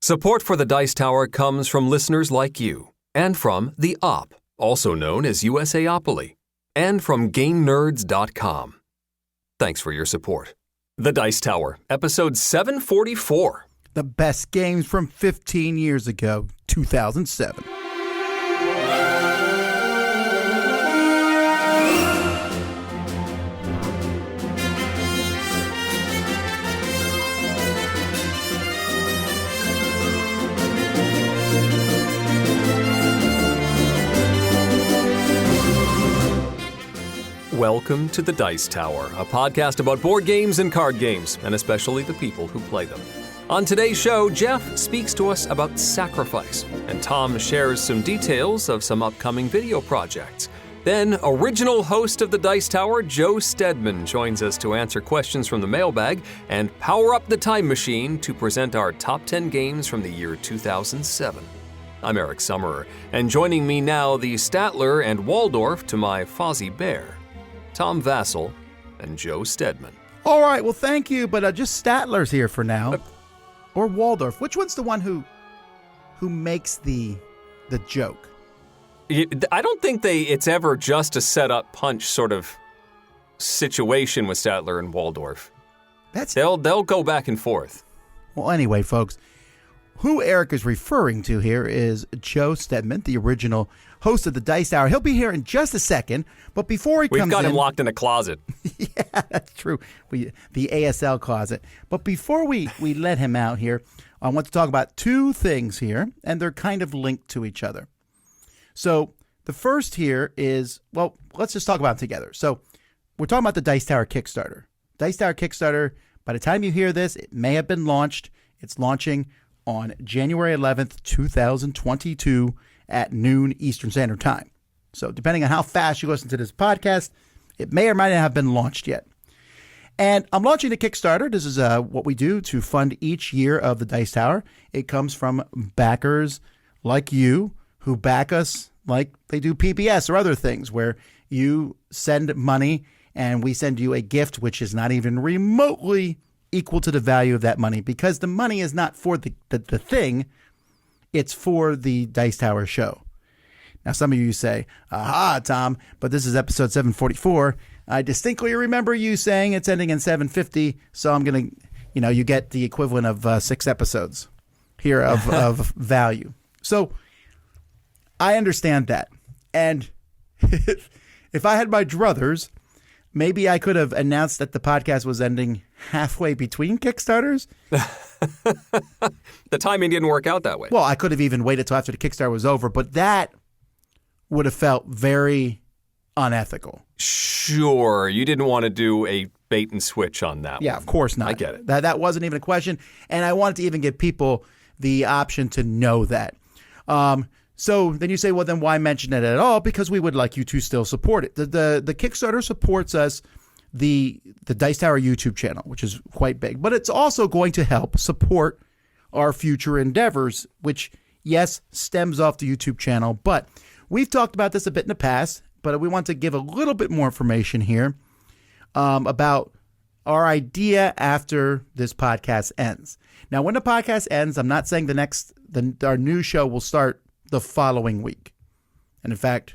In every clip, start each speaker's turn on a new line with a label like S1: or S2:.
S1: Support for the Dice Tower comes from listeners like you, and from TheOp, also known as USAopoly, and from GameNerds.com. Thanks for your support. The Dice Tower, episode 744.
S2: The best games from 15 years ago, 2007.
S1: Welcome to the Dice Tower, a podcast about board games and card games, and especially the people who play them. On today's show, Geoff speaks to us about sacrifice, and Tom shares some details of some upcoming video projects. Then, original host of the Dice Tower, Joe Steadman, joins us to answer questions from the mailbag and power up the time machine to present our top 10 games from the year 2007. I'm Eric Summerer, and joining me now, the Statler and Waldorf to my Fozzie Bear, Tom Vassell and Joe Steadman.
S2: All right, well, thank you, but just Statler's here for now. Or Waldorf. Which one's the one who makes the joke?
S1: I don't think it's ever just a set-up punch sort of situation with Statler and Waldorf. They'll go back and forth.
S2: Well, anyway, folks, who Eric is referring to here is Joe Steadman, the original host of the Dice Tower. He'll be here in just a second, but before he comes in...
S1: We've got him locked in a closet.
S2: Yeah, that's true. The ASL closet. But before we let him out here, I want to talk about two things here, and they're kind of linked to each other. So the first here is, well, let's just talk about them together. So we're talking about the Dice Tower Kickstarter. Dice Tower Kickstarter, by the time you hear this, it may have been launched. It's launching on January 11th, 2022 at noon Eastern Standard Time. So depending on how fast you listen to this podcast, it may or might not have been launched yet. And I'm launching the Kickstarter. This is what we do to fund each year of the Dice Tower. It comes from backers like you who back us like they do PBS or other things where you send money and we send you a gift which is not even remotely equal to the value of that money, because the money is not for the thing, it's for the Dice Tower show. Now, some of you say, aha, Tom, but this is episode 744. I distinctly remember you saying it's ending in 750, so I'm going to, you get the equivalent of 6 episodes here of value. So I understand that. And if I had my druthers, maybe I could have announced that the podcast was ending halfway between Kickstarters.
S1: The timing didn't work out that way.
S2: Well, I could have even waited till after the Kickstarter was over, but that would have felt very unethical.
S1: Sure. You didn't want to do a bait and switch on that one.
S2: Yeah, of course not.
S1: I get it.
S2: That wasn't even a question, and I wanted to even give people the option to know that. So then you say, well, then why mention it at all? Because we would like you to still support it. The Kickstarter supports us, the Dice Tower YouTube channel, which is quite big. But it's also going to help support our future endeavors, which, yes, stems off the YouTube channel. But we've talked about this a bit in the past, but we want to give a little bit more information here about our idea after this podcast ends. Now, when the podcast ends, I'm not saying our new show will start the following week. And in fact,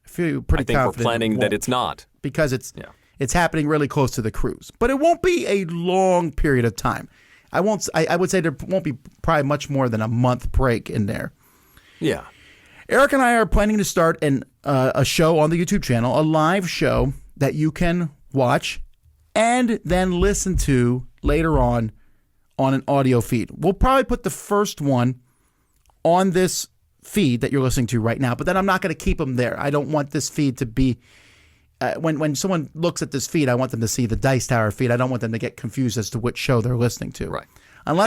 S2: I feel pretty confident.
S1: I think we're planning that it's not.
S2: Because it's happening really close to the cruise. But it won't be a long period of time. I would say there won't be probably much more than a month break in there.
S1: Yeah.
S2: Eric and I are planning to start a show on the YouTube channel, a live show that you can watch and then listen to later on an audio feed. We'll probably put the first one on this feed that you're listening to right now, but then I'm not going to keep them there. I don't want this feed to be, when someone looks at this feed, I want them to see the Dice Tower feed. I don't want them to get confused as to which show they're listening to.
S1: Right.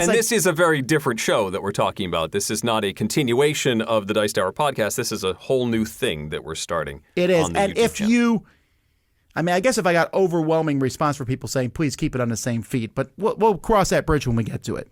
S1: This is a very different show that we're talking about. This is not a continuation of the Dice Tower podcast. This is a whole new thing that we're starting.
S2: It is.
S1: On the
S2: and
S1: YouTube
S2: if
S1: channel.
S2: I guess if I got overwhelming response from people saying, please keep it on the same feed, but we'll cross that bridge when we get to it.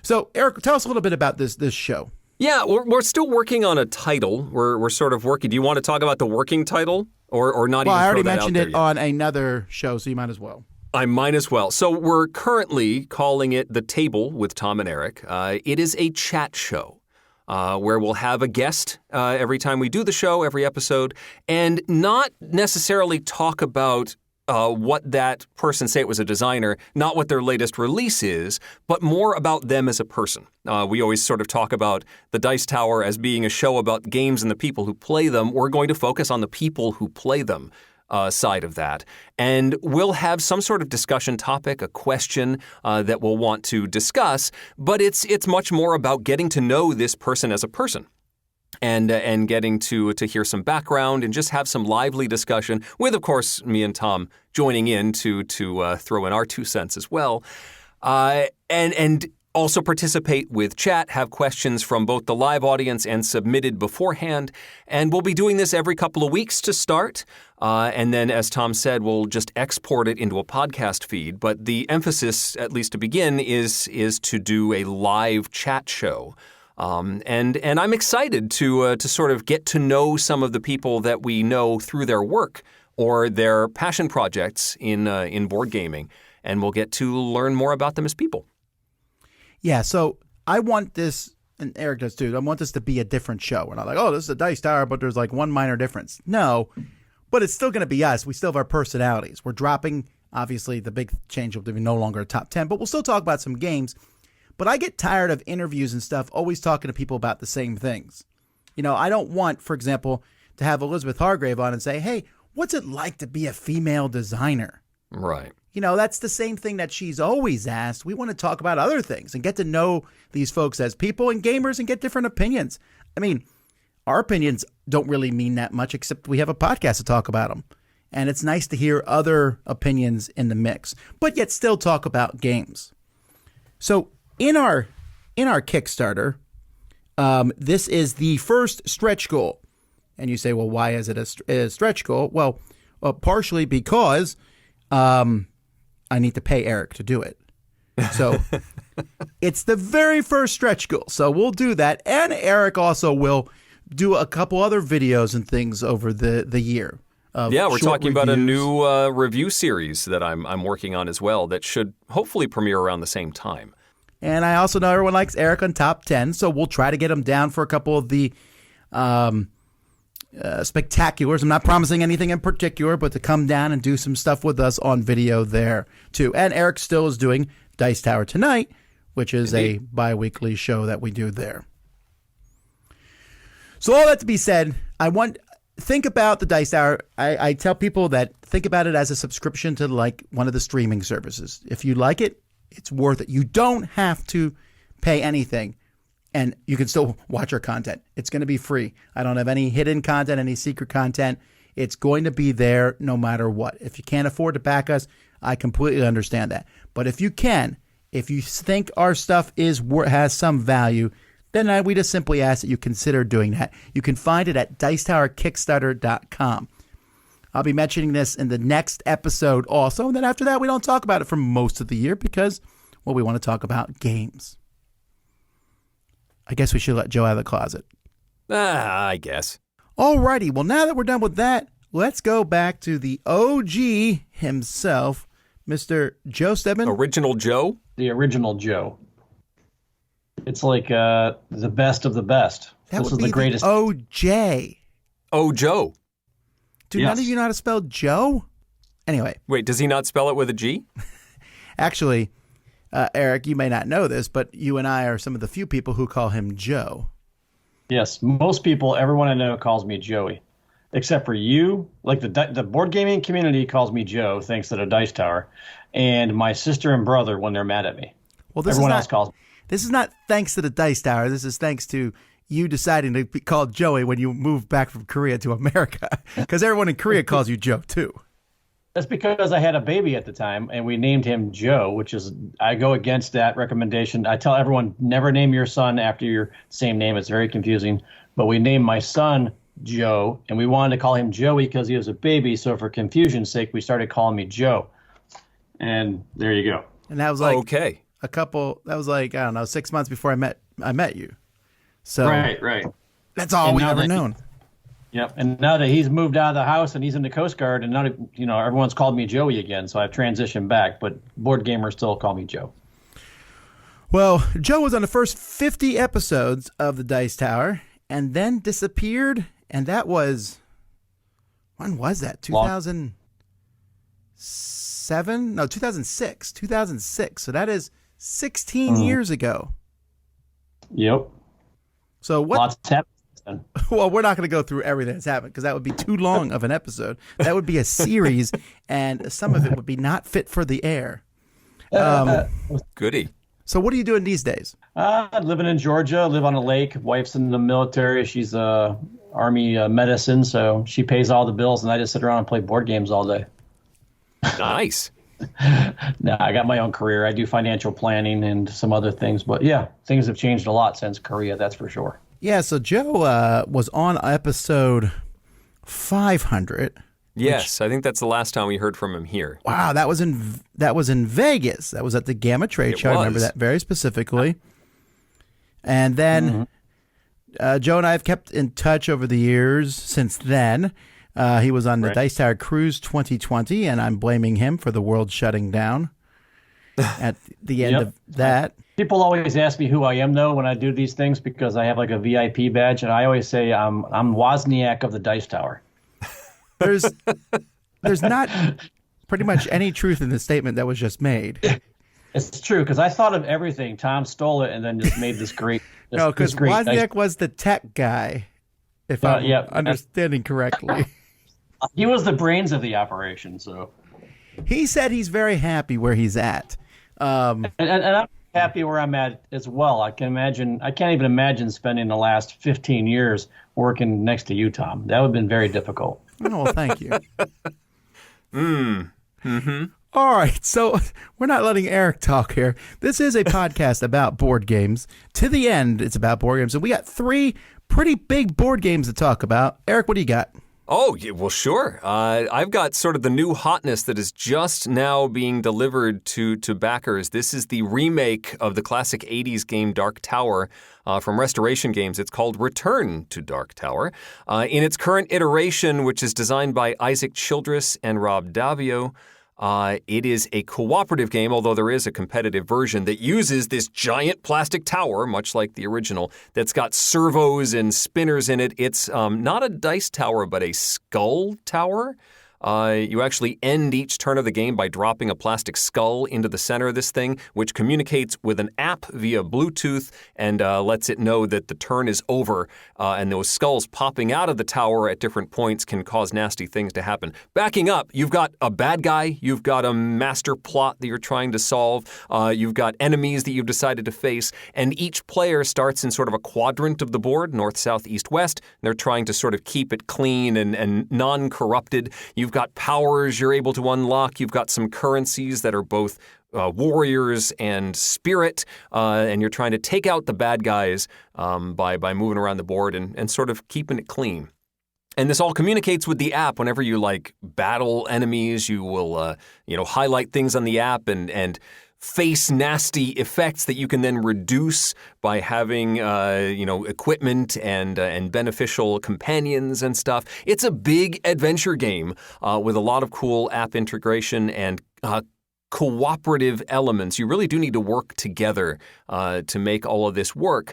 S2: So, Eric, tell us a little bit about this show.
S1: Yeah, we're still working on a title. We're sort of working. Do you want to talk about the working title or not?
S2: Well,
S1: even
S2: I already
S1: throw that
S2: mentioned
S1: out there
S2: it
S1: yet?
S2: on another show, so you might as well.
S1: I might as well. So we're currently calling it The Table with Tom and Eric. It is a chat show where we'll have a guest every time we do the show, every episode, and not necessarily talk about what that person, say it was a designer, not what their latest release is, but more about them as a person. We always sort of talk about the Dice Tower as being a show about games and the people who play them. We're going to focus on the people who play them. Side of that. And we'll have some sort of discussion topic, a question that we'll want to discuss, but it's much more about getting to know this person as a person. And getting to hear some background and just have some lively discussion with, of course, me and Tom joining in to throw in our 2 cents as well. And also participate with chat, have questions from both the live audience and submitted beforehand. And we'll be doing this every couple of weeks to start. And then, as Tom said, we'll just export it into a podcast feed. But the emphasis, at least to begin, is to do a live chat show. And I'm excited to sort of get to know some of the people that we know through their work or their passion projects in board gaming. And we'll get to learn more about them as people.
S2: Yeah, so I want this, and Eric does too, I want this to be a different show. We're not like, oh, this is a Dice Tower, but there's like one minor difference. No, but it's still going to be us. We still have our personalities. We're dropping, obviously, the big change will be no longer a top 10, but we'll still talk about some games. But I get tired of interviews and stuff always talking to people about the same things. You know, I don't want, for example, to have Elizabeth Hargrave on and say, hey, what's it like to be a female designer?
S1: Right.
S2: You know, that's the same thing that she's always asked. We want to talk about other things and get to know these folks as people and gamers and get different opinions. I mean, our opinions don't really mean that much, except we have a podcast to talk about them. And it's nice to hear other opinions in the mix, but yet still talk about games. So in our Kickstarter, this is the first stretch goal. And you say, well, why is it a stretch goal? Well, partially because I need to pay Eric to do it. So it's the very first stretch goal. So we'll do that. And Eric also will do a couple other videos and things over the year.
S1: Yeah, we're talking about a new review series that I'm working on as well that should hopefully premiere around the same time.
S2: And I also know everyone likes Eric on Top 10, so we'll try to get him down for a couple of the spectaculars. I'm not promising anything in particular, but to come down and do some stuff with us on video there too. And Eric still is doing Dice Tower Tonight, which is a bi-weekly show that we do there. So all that to be said, think about the Dice Tower. I tell people that think about it as a subscription to like one of the streaming services. If you like it, it's worth it. You don't have to pay anything. And you can still watch our content. It's going to be free. I don't have any hidden content, any secret content. It's going to be there no matter what. If you can't afford to back us, I completely understand that. But if you can, if you think our stuff has some value, then we just simply ask that you consider doing that. You can find it at dicetowerkickstarter.com. I'll be mentioning this in the next episode also. And then after that, we don't talk about it for most of the year because, well, we want to talk about games. I guess we should let Joe out of the closet.
S1: I guess.
S2: Alrighty. Well, now that we're done with that, let's go back to the OG himself, Mr. Joe Steadman.
S1: Original Joe?
S3: The original Joe. It's like the best of the best.
S2: That
S3: this
S2: would
S3: is
S2: be
S3: the greatest.
S2: OJ.
S1: Oh, Joe.
S2: Do none of you know how to spell Joe? Anyway.
S1: Wait, does he not spell it with a G?
S2: Actually, Eric, you may not know this, but you and I are some of the few people who call him Joe.
S3: Yes, most people, everyone I know calls me Joey, except for you. Like the board gaming community calls me Joe, thanks to the Dice Tower, and my sister and brother when they're mad at me.
S2: Well,
S3: everyone else calls me.
S2: This is not thanks to the Dice Tower. This is thanks to you deciding to be called Joey when you moved back from Korea to America, because everyone in Korea calls you Joe too.
S3: That's because I had a baby at the time, and we named him Joe, which is, I go against that recommendation. I tell everyone, never name your son after your same name. It's very confusing. But we named my son Joe, and we wanted to call him Joey because he was a baby. So for confusion's sake, we started calling me Joe. And there you go.
S2: And that was like
S1: okay.
S2: That was like, I don't know, 6 months before I met you. So
S3: Right.
S2: that's all we've ever known.
S3: Yep. And now that he's moved out of the house and he's in the Coast Guard, and now everyone's called me Joey again, so I've transitioned back. But board gamers still call me Joe.
S2: Well, Joe was on the first 50 episodes of the Dice Tower and then disappeared. And that was, when was that? 2007? No, 2006. 2006. So that is 16 years ago.
S3: Yep.
S2: So what?
S3: Lots happened.
S2: Well, we're not going to go through everything that's happened because that would be too long of an episode. That would be a series, and some of it would be not fit for the air.
S1: Goody.
S2: So what are you doing these days?
S3: Living in Georgia, live on a lake. Wife's in the military. She's Army medicine, so she pays all the bills, and I just sit around and play board games all day.
S1: Nice.
S3: No, I got my own career. I do financial planning and some other things. But yeah, things have changed a lot since Korea, that's for sure.
S2: Yeah, so Joe was on episode 500.
S1: Yes, I think that's the last time we heard from him here.
S2: Wow, that was in Vegas. That was at the Gamma Trade Show. I remember that very specifically. And then Joe and I have kept in touch over the years since then. He was on the Dice Tower Cruise 2020, and I'm blaming him for the world shutting down at the end of that.
S3: People always ask me who I am, though, when I do these things because I have like a VIP badge, and I always say I'm Wozniak of the Dice Tower.
S2: There's not pretty much any truth in the statement that was just made.
S3: It's true, because I thought of everything. Tom stole it and then just made this great...
S2: No, because Wozniak was the tech guy, if I'm understanding correctly.
S3: He was the brains of the operation, so...
S2: He said he's very happy where he's at.
S3: And I'm happy where I'm at as well. I can't even imagine spending the last 15 years working next to you, Tom. That would have been very difficult.
S2: Oh, well, thank you. All right, so we're not letting Eric talk here. This is a podcast about board games. To the end, it's about board games. And we got 3 pretty big board games to talk about. Eric, what do you got?
S1: Oh, yeah, well, sure. I've got sort of the new hotness that is just now being delivered to backers. This is the remake of the classic 80s game Dark Tower from Restoration Games. It's called Return to Dark Tower. In its current iteration, which is designed by Isaac Childress and Rob Davio, it is a cooperative game, although there is a competitive version that uses this giant plastic tower, much like the original, that's got servos and spinners in it. It's not a dice tower, but a skull tower. You actually end each turn of the game by dropping a plastic skull into the center of this thing, which communicates with an app via Bluetooth and lets it know that the turn is over. And those skulls popping out of the tower at different points can cause nasty things to happen. Backing up, you've got a bad guy, you've got a master plot that you're trying to solve, you've got enemies that you've decided to face, and each player starts in sort of a quadrant of the board, north, south, east, west. They're trying to sort of keep it clean and non-corrupted. You've got powers you're able to unlock. You've got some currencies that are both warriors and spirit, and you're trying to take out the bad guys by moving around the board and sort of keeping it clean. And this all communicates with the app. Whenever you battle enemies, you will highlight things on the app and face nasty effects that you can then reduce by having equipment and beneficial companions and stuff. It's a big adventure game with a lot of cool app integration and cooperative elements. You really do need to work together to make all of this work.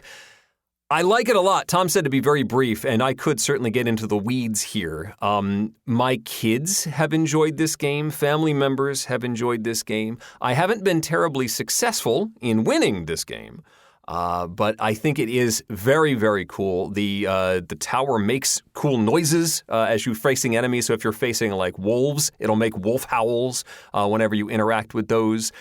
S1: I like it a lot. Tom said to be very brief, and I could certainly get into the weeds here. My kids have enjoyed this game. Family members have enjoyed this game. I haven't been terribly successful in winning this game, but I think it is very, very cool. The tower makes cool noises as you're facing enemies. So if you're facing wolves, it'll make wolf howls whenever you interact with those.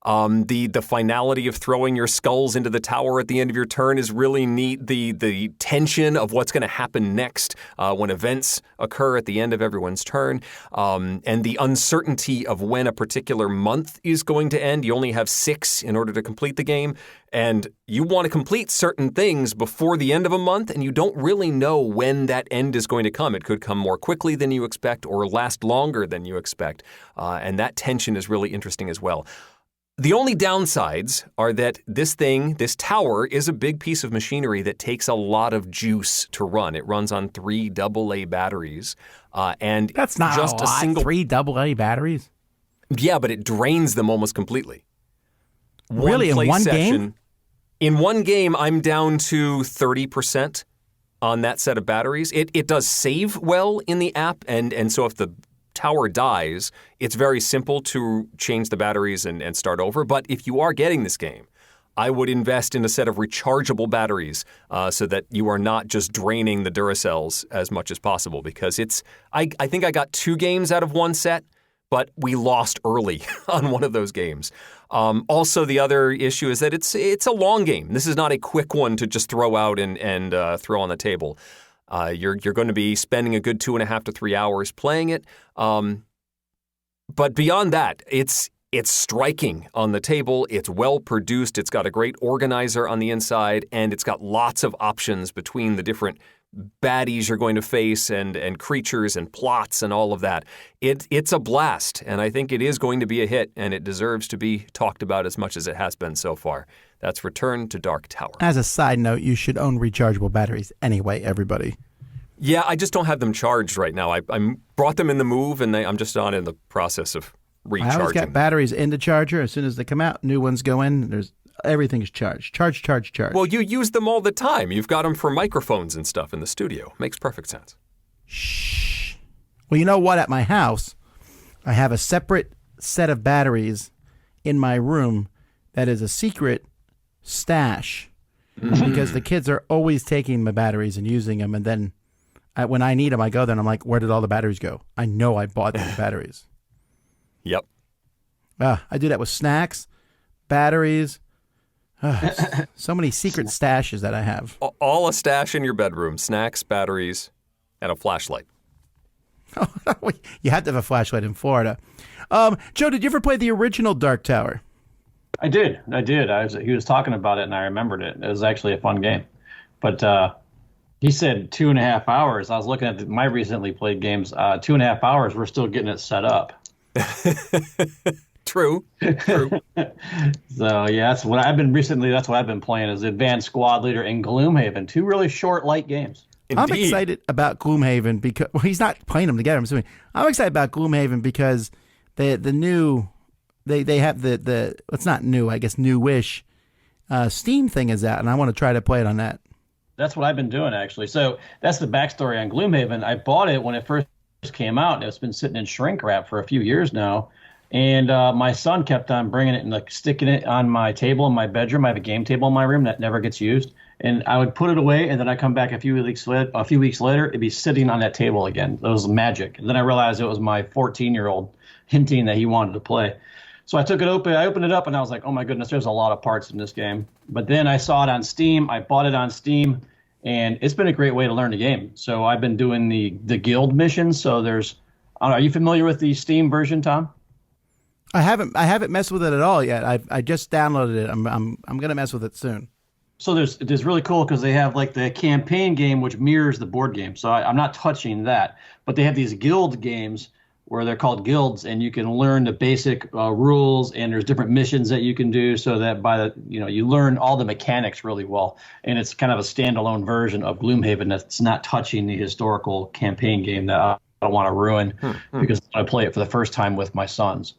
S1: The finality of throwing your skulls into the tower at the end of your turn is really neat. The tension of what's going to happen next when events occur at the end of everyone's turn, and the uncertainty of when a particular month is going to end. You only have 6 in order to complete the game, and you want to complete certain things before the end of a month, and you don't really know when that end is going to come. It could come more quickly than you expect or last longer than you expect, and that tension is really interesting as well. The only downsides are that this tower, is a big piece of machinery that takes a lot of juice to run. It runs on 3 AA batteries, and
S2: That's not
S1: just
S2: a lot. 3 AA batteries?
S1: Yeah, but it drains them almost completely.
S2: Really, in one game?
S1: In one game, I'm down to 30% on that set of batteries. It does save well in the app, and so if the tower dies, it's very simple to change the batteries and start over. But if you are getting this game, I would invest in a set of rechargeable batteries so that you are not just draining the Duracells as much as possible, because I think I got 2 games out of one set, but we lost early on one of those games. Also, the other issue is that it's a long game. This is not a quick one to just throw out and throw on the table. You're going to be spending a good 2.5 to 3 hours playing it. But beyond that, it's striking on the table. It's well produced. It's got a great organizer on the inside, and it's got lots of options between the different baddies you're going to face and creatures and plots and all of that. It's a blast, and I think it is going to be a hit, and it deserves to be talked about as much as it has been so far. That's Return to Dark Tower.
S2: As a side note, you should own rechargeable batteries anyway, everybody.
S1: Yeah, I just don't have them charged right now. I brought them in the move, and I'm just not in the process of recharging.
S2: I always got batteries in the charger. As soon as they come out, new ones go in. Everything is charged. Charge.
S1: Well, you use them all the time. You've got them for microphones and stuff in the studio. Makes perfect sense.
S2: Shh. Well, you know what? At my house, I have a separate set of batteries in my room that is a secret stash because the kids are always taking my batteries and using them, and then when I need them, I go there and I'm like, where did all the batteries go? I know I bought these batteries.
S1: Yep.
S2: I do that with snacks, batteries. So many secret stashes that I have.
S1: All a stash in your bedroom. Snacks, batteries, and a flashlight.
S2: You have to have a flashlight in Florida. Joe, did you ever play the original Dark Tower?
S3: I did. He was talking about it, and I remembered it. It was actually a fun game. But he said 2.5 hours. I was looking at my recently played games. 2.5 hours, we're still getting it set up.
S1: True.
S3: So yeah, that's what I've been playing is Advanced Squad Leader and Gloomhaven. 2 really short, light games.
S1: Indeed.
S2: I'm excited about Gloomhaven because he's not playing them together. I'm assuming. I'm excited about Gloomhaven because they have the it's not new, I guess newish Steam thing is out, and I want to try to play it on that.
S3: That's what I've been doing actually. So that's the backstory on Gloomhaven. I bought it when it first came out. It's been sitting in shrink wrap for a few years now. And my son kept on bringing it and sticking it on my table in my bedroom. I have a game table in my room that never gets used. And I would put it away, and then I come back a few weeks later, it'd be sitting on that table again. It was magic. And then I realized it was my 14-year-old hinting that he wanted to play. So I opened it up, and I was like, oh my goodness, there's a lot of parts in this game. But then I saw it on Steam. I bought it on Steam, and it's been a great way to learn the game. So I've been doing the guild missions. So there's, I don't know, are you familiar with the Steam version, Tom?
S2: I haven't messed with it at all yet. I just downloaded it. I'm gonna mess with it soon.
S3: So there's really cool because they have like the campaign game which mirrors the board game. So I'm not touching that, but they have these guild games where they're called guilds, and you can learn the basic rules, and there's different missions that you can do, so that you learn all the mechanics really well. And it's kind of a standalone version of Gloomhaven that's not touching the historical campaign game that I don't want to ruin because I play it for the first time with my sons.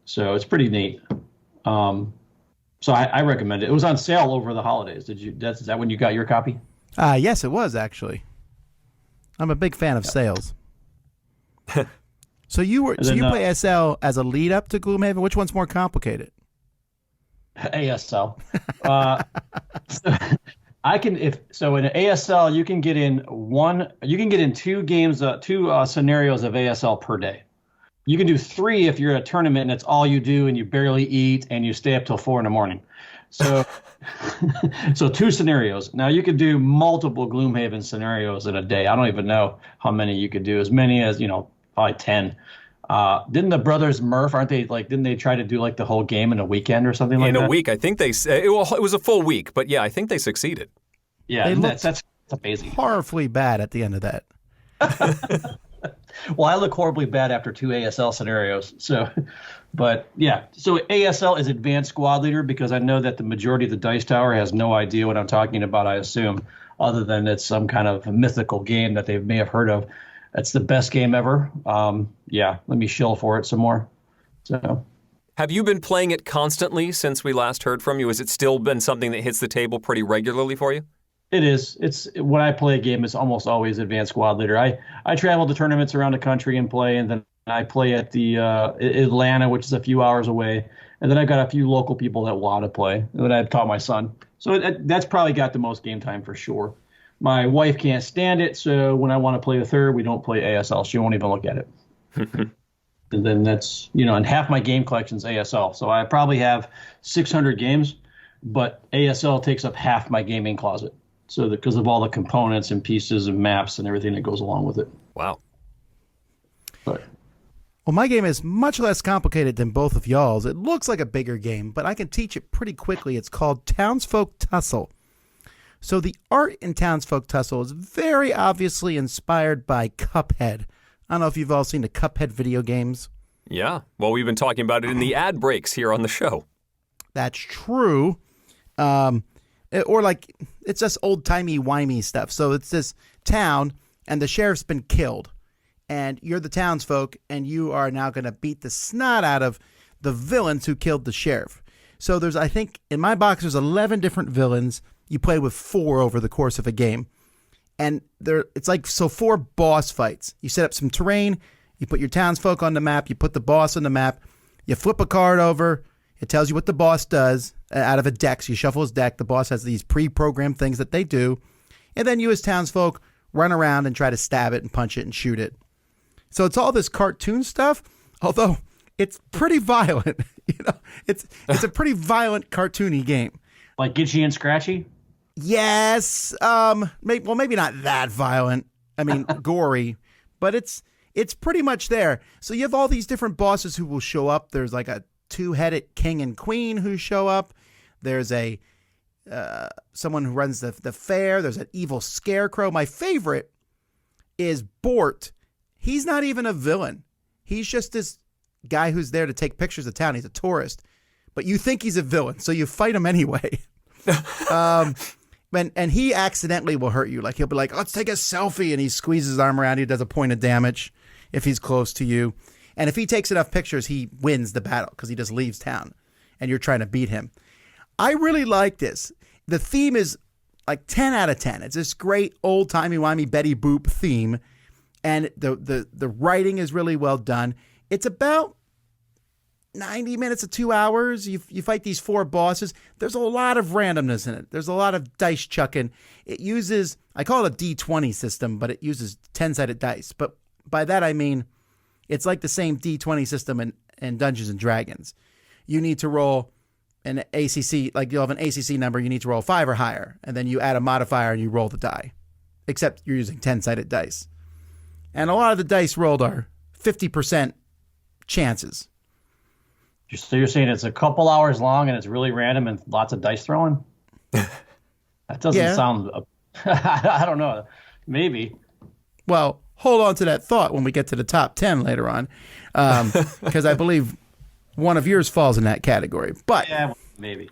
S3: So it's pretty neat. So I recommend it. It was on sale over the holidays. Is that when you got your copy?
S2: Yes, it was actually. I'm a big fan of sales. So you play SL as a lead up to Gloomhaven. Which one's more complicated?
S3: ASL. In ASL you can get in two games, two scenarios of ASL per day. You can do 3 if you're at a tournament and it's all you do and you barely eat and you stay up till 4 a.m. So, so 2 scenarios. Now you could do multiple Gloomhaven scenarios in a day. I don't even know how many you could do. As many as, probably 10. Didn't the brothers Murph, didn't they try to do like the whole game in a weekend or something like that?
S1: In a week, I think it was a full week, but yeah, I think they succeeded.
S3: Yeah, that's amazing.
S2: Horribly bad at the end of that.
S3: Well, I look horribly bad after 2 ASL scenarios. So, but yeah. So ASL is Advanced Squad Leader because I know that the majority of the Dice Tower has no idea what I'm talking about, I assume, other than it's some kind of mythical game that they may have heard of. It's the best game ever. Yeah, let me shill for it some more. So,
S1: have you been playing it constantly since we last heard from you? Has it still been something that hits the table pretty regularly for you?
S3: It is. It's when I play a game, it's almost always Advanced Squad Leader. I travel to tournaments around the country and play, and then I play at the Atlanta, which is a few hours away, and then I've got a few local people that want to play, and then I've taught my son. So that's probably got the most game time for sure. My wife can't stand it, so when I want to play the third, we don't play ASL. She won't even look at it. And then that's, and half my game collection's ASL. So I probably have 600 games, but ASL takes up half my gaming closet. So because of all the components and pieces and maps and everything that goes along with it.
S1: Wow.
S2: Well, my game is much less complicated than both of y'all's. It looks like a bigger game, but I can teach it pretty quickly. It's called Townsfolk Tussle. So the art in Townsfolk Tussle is very obviously inspired by Cuphead. I don't know if you've all seen the Cuphead video games.
S1: Yeah. Well, we've been talking about it in the ad breaks here on the show.
S2: That's true. Or like, it's just old-timey-wimey stuff. So it's this town, and the sheriff's been killed. And you're the townsfolk, and you are now going to beat the snot out of the villains who killed the sheriff. So there's, I think, in my box, there's 11 different villains. You play with 4 over the course of a game. And it's like, 4 boss fights. You set up some terrain, you put your townsfolk on the map, you put the boss on the map, you flip a card over, it tells you what the boss does out of a deck. So you shuffle his deck. The boss has these pre-programmed things that they do. And then you as townsfolk run around and try to stab it and punch it and shoot it. So it's all this cartoon stuff, although it's pretty violent. It's a pretty violent, cartoony game.
S3: Like Itchy and Scratchy?
S2: Yes. Maybe not that violent. I mean, gory. But it's pretty much there. So you have all these different bosses who will show up. There's like a 2-headed king and queen who show up. There's a someone who runs the fair. There's an evil scarecrow. My favorite is Bort. He's not even a villain. He's just this guy who's there to take pictures of town. He's a tourist. But you think he's a villain, so you fight him anyway. And he accidentally will hurt you. Like, he'll be like, let's take a selfie. And he squeezes his arm around you, does a point of damage if he's close to you. And if he takes enough pictures, he wins the battle because he just leaves town and you're trying to beat him. I really like this. The theme is like 10 out of 10. It's this great old timey-wimey Betty Boop theme. And the writing is really well done. It's about 90 minutes to 2 hours. You fight these 4 bosses. There's a lot of randomness in it. There's a lot of dice chucking. It uses, I call it a D20 system, but it uses 10-sided dice. But by that I mean, it's like the same D20 system in Dungeons and Dragons. You need to roll an ACC, like you'll have an ACC number, you need to roll 5 or higher. And then you add a modifier and you roll the die. Except you're using 10-sided dice. And a lot of the dice rolled are 50% chances.
S3: So you're saying it's a couple hours long and it's really random and lots of dice throwing? That doesn't sound... I don't know. Maybe.
S2: Well, hold on to that thought when we get to the top 10 later on. Because I believe one of yours falls in that category. But
S3: yeah, maybe.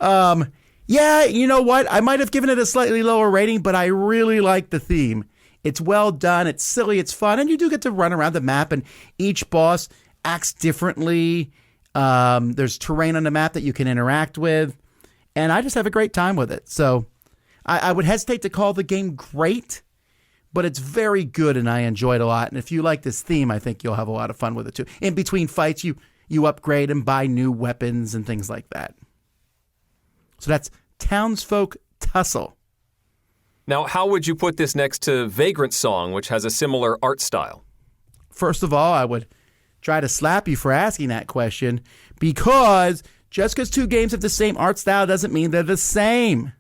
S2: Yeah, you know what? I might have given it a slightly lower rating, but I really like the theme. It's well done. It's silly. It's fun. And you do get to run around the map, and each boss acts differently. There's terrain on the map that you can interact with. And I just have a great time with it. So I would hesitate to call the game great, but it's very good, and I enjoy it a lot. And if you like this theme, I think you'll have a lot of fun with it, too. In between fights, you upgrade and buy new weapons and things like that. So that's Townsfolk Tussle.
S1: Now, how would you put this next to Vagrant Song, which has a similar art style?
S2: First of all, I would try to slap you for asking that question, because just because 2 games have the same art style doesn't mean they're the same.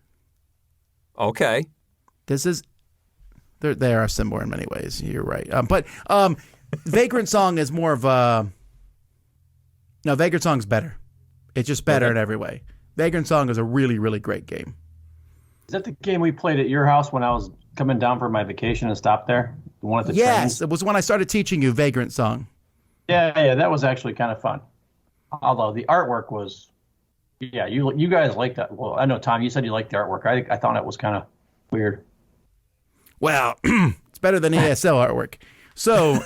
S1: Okay.
S2: They are similar in many ways. You're right. But Vagrant Song is more of a... No, Vagrant Song's better. It's just better in every way. Vagrant Song is a really, really great game.
S3: Is that the game we played at your house when I was coming down for my vacation and stopped there? The one at the
S2: Yes,
S3: trains?
S2: it was when I started teaching you Vagrant Song.
S3: Yeah, that was actually kind of fun. Although the artwork was, yeah, you guys liked that. Well, I know, Tom, you said you liked the artwork. I thought it was kind of weird.
S2: Well, it's better than ASL artwork. So,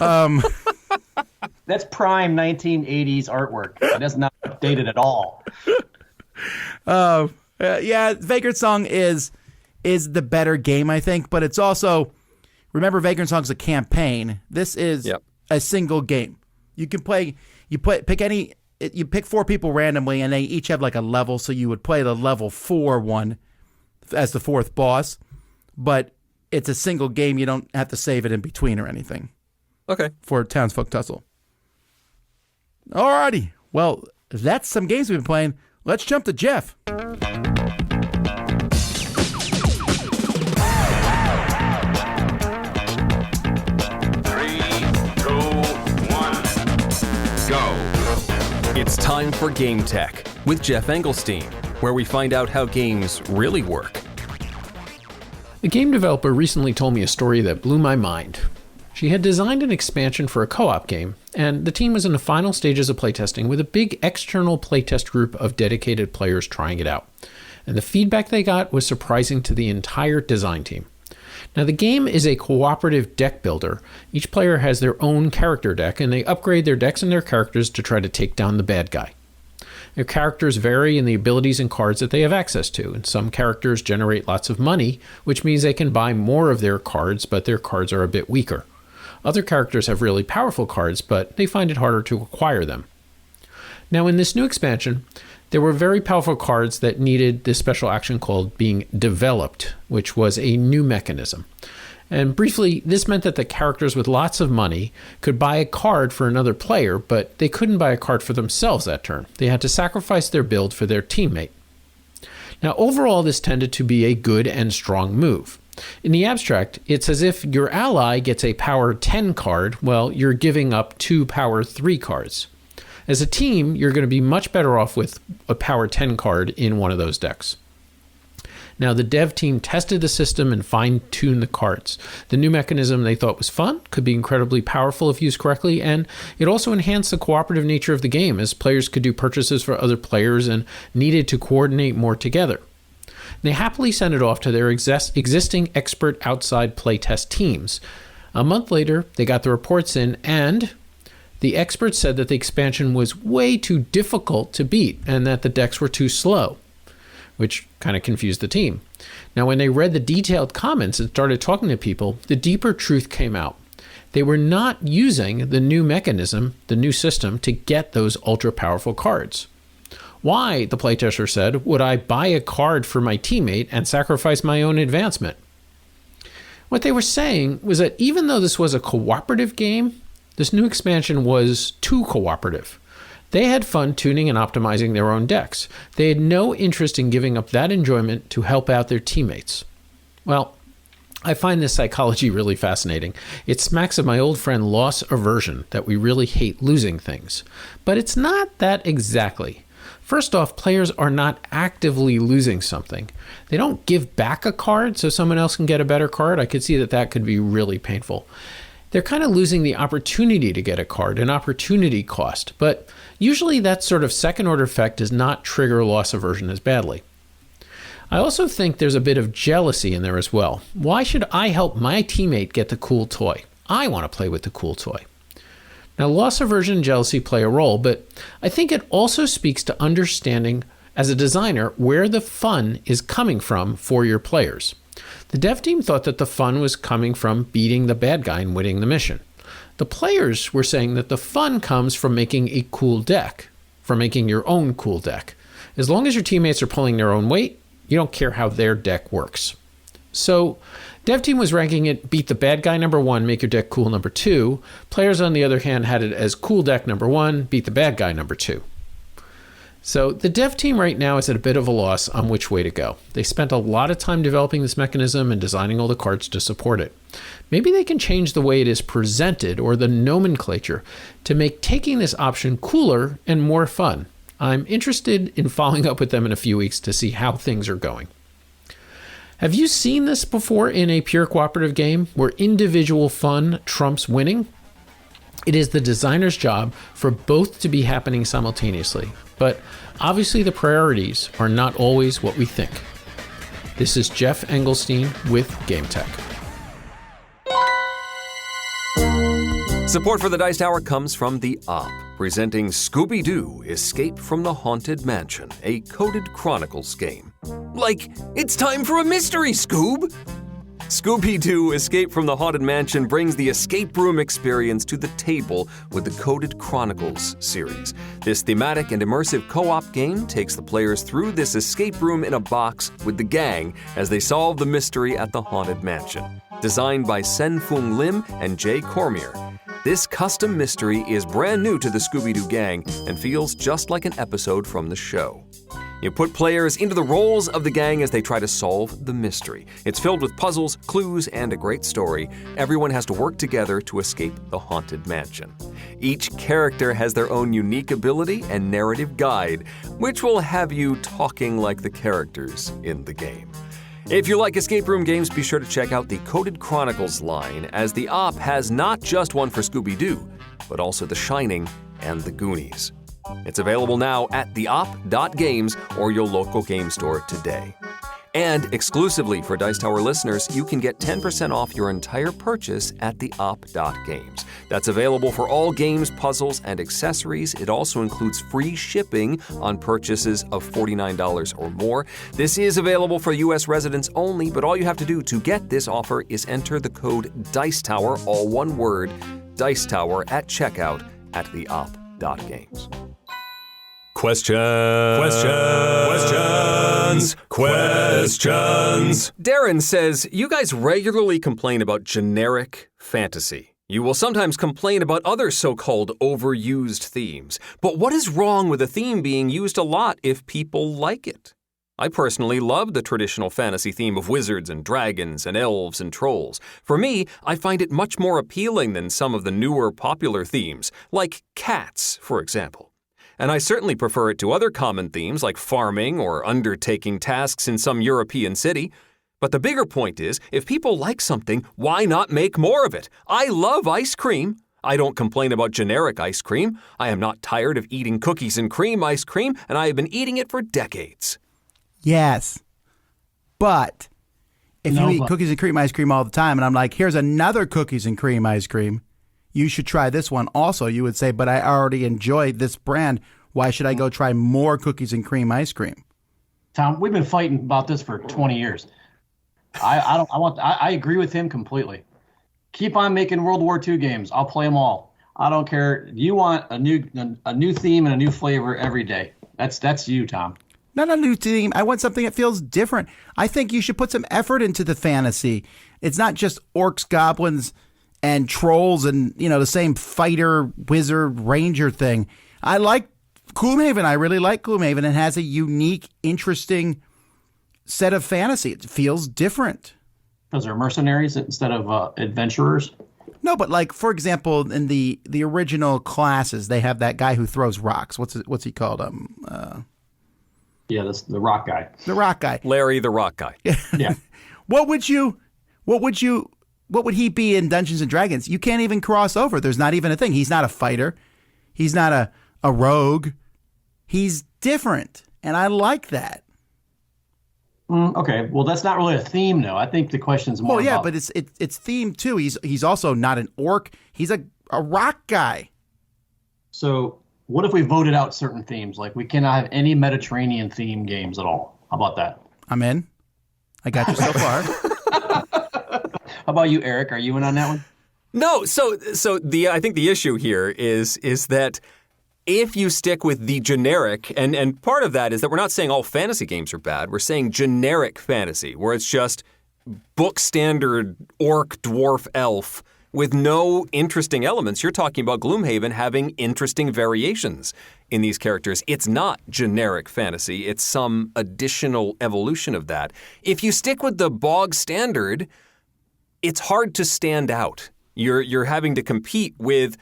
S3: That's prime 1980s artwork. That's not updated at all.
S2: yeah, Vagrant Song is the better game, I think, but it's also, remember, Vagrant Song's a campaign. This is a single game. You can play, you pick 4 people randomly, and they each have like a level, so you would play the level 4 one as the 4th boss, but it's a single game. You don't have to save it in between or anything.
S1: Okay.
S2: For Townsfolk Tussle. Alrighty. Well, that's some games we've been playing. Let's jump to Geoff.
S4: 3, 2, 1, go.
S1: It's time for Game Tech with Geoff Engelstein, where we find out how games really work.
S5: A game developer recently told me a story that blew my mind. She had designed an expansion for a co-op game, and the team was in the final stages of playtesting with a big external playtest group of dedicated players trying it out. And the feedback they got was surprising to the entire design team. Now, the game is a cooperative deck builder. Each player has their own character deck, and they upgrade their decks and their characters to try to take down the bad guy. Their characters vary in the abilities and cards that they have access to, and some characters generate lots of money, which means they can buy more of their cards, but their cards are a bit weaker. Other characters have really powerful cards, but they find it harder to acquire them. Now, in this new expansion, there were very powerful cards that needed this special action called being developed, which was a new mechanism. And briefly, this meant that the characters with lots of money could buy a card for another player, but they couldn't buy a card for themselves that turn. They had to sacrifice their build for their teammate. Now, overall, this tended to be a good and strong move. In the abstract, it's as if your ally gets a power 10 card, while you're giving up 2 power 3 cards. As a team, you're going to be much better off with a power 10 card in one of those decks. Now, the dev team tested the system and fine-tuned the cards. The new mechanism they thought was fun, could be incredibly powerful if used correctly, and it also enhanced the cooperative nature of the game, as players could do purchases for other players and needed to coordinate more together. They happily sent it off to their existing expert outside playtest teams. A month later, they got the reports in, and the experts said that the expansion was way too difficult to beat and that the decks were too slow, which kind of confused the team. Now, when they read the detailed comments and started talking to people, the deeper truth came out. They were not using the new mechanism, the new system, to get those ultra-powerful cards. Why, the playtester said, would I buy a card for my teammate and sacrifice my own advancement? What they were saying was that even though this was a cooperative game, this new expansion was too cooperative. They had fun tuning and optimizing their own decks. They had no interest in giving up that enjoyment to help out their teammates. Well, I find this psychology really fascinating. It smacks of my old friend loss aversion, that we really hate losing things. But it's not that exactly. First off, players are not actively losing something. They don't give back a card so someone else can get a better card. I could see that that could be really painful. They're kind of losing the opportunity to get a card, an opportunity cost. But usually that sort of second-order effect does not trigger loss aversion as badly. I also think there's a bit of jealousy in there as well. Why should I help my teammate get the cool toy? I want to play with the cool toy. Now, loss aversion and jealousy play a role, but I think it also speaks to understanding, as a designer, where the fun is coming from for your players. The dev team thought that the fun was coming from beating the bad guy and winning the mission. The players were saying that the fun comes from making a cool deck, from making your own cool deck. As long as your teammates are pulling their own weight, you don't care how their deck works. So, dev team was ranking it beat the bad guy number 1, make your deck cool number 2. Players, on the other hand, had it as cool deck number 1, beat the bad guy number 2. So the dev team right now is at a bit of a loss on which way to go. They spent a lot of time developing this mechanism and designing all the cards to support it. Maybe they can change the way it is presented or the nomenclature to make taking this option cooler and more fun. I'm interested in following up with them in a few weeks to see how things are going. Have you seen this before in a pure cooperative game where individual fun trumps winning? It is the designer's job for both to be happening simultaneously, but obviously the priorities are not always what we think. This is Geoff Engelstein with Game Tech.
S1: Support for the Dice Tower comes from TheOp, presenting Scooby-Doo Escape from the Haunted Mansion, a coded chronicles game. Like, it's time for a mystery, Scoob! Scooby-Doo Escape from the Haunted Mansion brings the escape room experience to the table with the Coded Chronicles series. This thematic and immersive co-op game takes the players through this escape room in a box with the gang as they solve the mystery at the Haunted Mansion. Designed by Sen-Fung Lim and Jay Cormier, this custom mystery is brand new to the Scooby-Doo gang and feels just like an episode from the show. You put players into the roles of the gang as they try to solve the mystery. It's filled with puzzles, clues, and a great story. Everyone has to work together to escape the haunted mansion. Each character has their own unique ability and narrative guide, which will have you talking like the characters in the game. If you like escape room games, be sure to check out the Coded Chronicles line, as TheOp has not just one for Scooby-Doo, but also The Shining and The Goonies. It's available now at TheOp.games or your local game store today. And exclusively for Dice Tower listeners, you can get 10% off your entire purchase at TheOp.games. That's available for all games, puzzles, and accessories. It also includes free shipping on purchases of $49 or more. This is available for U.S. residents only, but all you have to do to get this offer is enter the code DICETOWER, all one word, DICETOWER, at checkout at TheOp.games. Questions. Darren says, you guys regularly complain about generic fantasy. You will sometimes complain about other so-called overused themes. But what is wrong with a theme being used a lot if people like it? I personally love the traditional fantasy theme of wizards and dragons and elves and trolls. For me, I find it much more appealing than some of the newer popular themes, like cats, for example. And I certainly prefer it to other common themes like farming or undertaking tasks in some European city. But the bigger point is, if people like something, why not make more of it? I love ice cream. I don't complain about generic ice cream. I am not tired of eating cookies and cream ice cream, and I have been eating it for decades.
S2: Yes. But if you eat cookies and cream ice cream all the time, and I'm like, here's another cookies and cream ice cream, you should try this one also. You would say, but I already enjoy this brand. Why should I go try more cookies and cream ice cream?
S3: Tom, we've been fighting about this for 20 years. I agree with him completely. Keep on making World War II games. I'll play them all. I don't care. You want a new theme and a new flavor every day. That's you, Tom.
S2: Not a new theme. I want something that feels different. I think you should put some effort into the fantasy. It's not just orcs, goblins, and trolls and, the same fighter, wizard, ranger thing. I like Gloomhaven. I really like Gloomhaven. It has a unique, interesting set of fantasy. It feels different.
S3: Those are mercenaries instead of adventurers?
S2: No, but like, for example, in the original classes, they have that guy who throws rocks. What's he called?
S3: Yeah, that's the rock guy.
S2: The rock guy.
S1: Larry the rock guy.
S3: Yeah.
S2: What would he be in Dungeons and Dragons? You can't even cross over. There's not even a thing. He's not a fighter. He's not a rogue. He's different. And I like that.
S3: Okay. Well, that's not really a theme, though. I think the question's more
S2: Well, yeah,
S3: about...
S2: but it's themed, too. He's also not an orc. He's a rock guy.
S3: So what if we voted out certain themes? Like we cannot have any Mediterranean theme games at all. How about that?
S2: I'm in. I got you so far.
S3: How about you, Eric? Are you in on that one?
S1: No, so I think the issue here is that if you stick with the generic, and part of that is that we're not saying all fantasy games are bad, we're saying generic fantasy, where it's just book standard orc, dwarf, elf, with no interesting elements. You're talking about Gloomhaven having interesting variations in these characters. It's not generic fantasy, it's some additional evolution of that. If you stick with the bog standard, it's hard to stand out. You're having to compete with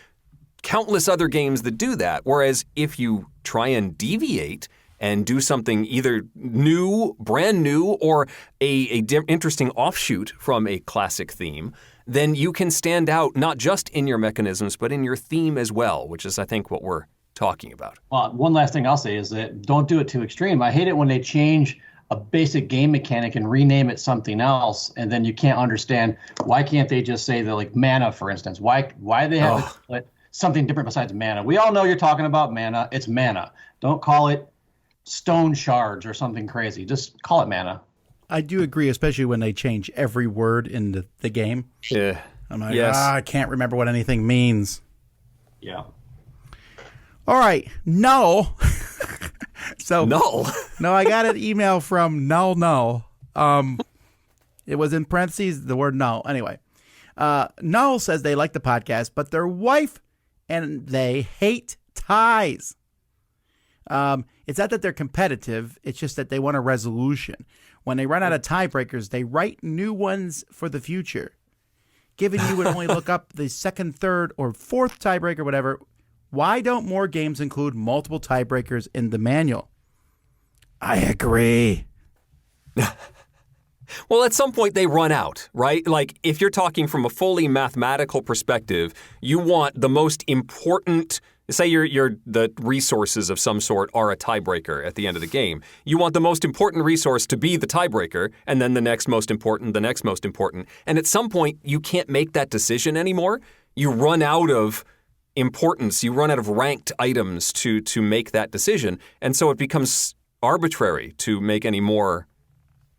S1: countless other games that do that. Whereas if you try and deviate and do something either new, brand new, or a interesting offshoot from a classic theme, then you can stand out not just in your mechanisms, but in your theme as well, which is, I think, what we're talking about.
S3: Well, one last thing I'll say is that don't do it too extreme. I hate it when they change a basic game mechanic and rename it something else, and then you can't understand why can't they just say that, like mana, for instance? Why do they have to call it something different besides mana? We all know you're talking about mana. It's mana. Don't call it stone shards or something crazy. Just call it mana.
S2: I do agree, especially when they change every word in the game.
S1: Yeah.
S2: I'm like, I can't remember what anything means.
S3: Yeah.
S2: All right, Null. So
S1: Null?
S2: No, I got an email from Null. It was in parentheses, the word null. Anyway, Null says they like the podcast, but their wife and they hate ties. It's not that they're competitive. It's just that they want a resolution. When they run out of tiebreakers, they write new ones for the future. Given you would only look up the second, third, or fourth tiebreaker, whatever, why don't more games include multiple tiebreakers in the manual? I agree.
S1: Well, at some point they run out, right? Like, if you're talking from a fully mathematical perspective, you want the most important, say the resources of some sort are a tiebreaker at the end of the game. You want the most important resource to be the tiebreaker, and then the next most important. And at some point, you can't make that decision anymore. You run out of importance. You run out of ranked items to make that decision. And so it becomes arbitrary to make any more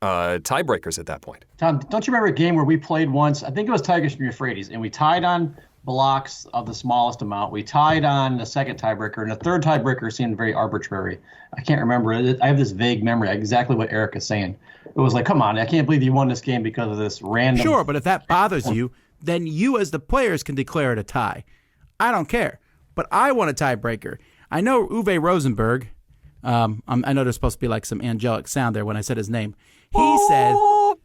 S1: tiebreakers at that point.
S3: Tom, don't you remember a game where we played once? I think it was Tigers and Euphrates, and we tied on blocks of the smallest amount. We tied on the second tiebreaker, and the third tiebreaker seemed very arbitrary. I can't remember. I have this vague memory, exactly what Eric is saying. It was like, come on, I can't believe you won this game because of this random...
S2: Sure, but if that bothers you, then you as the players can declare it a tie. I don't care, but I want a tiebreaker. I know Uwe Rosenberg, I know there's supposed to be like some angelic sound there when I said his name. He said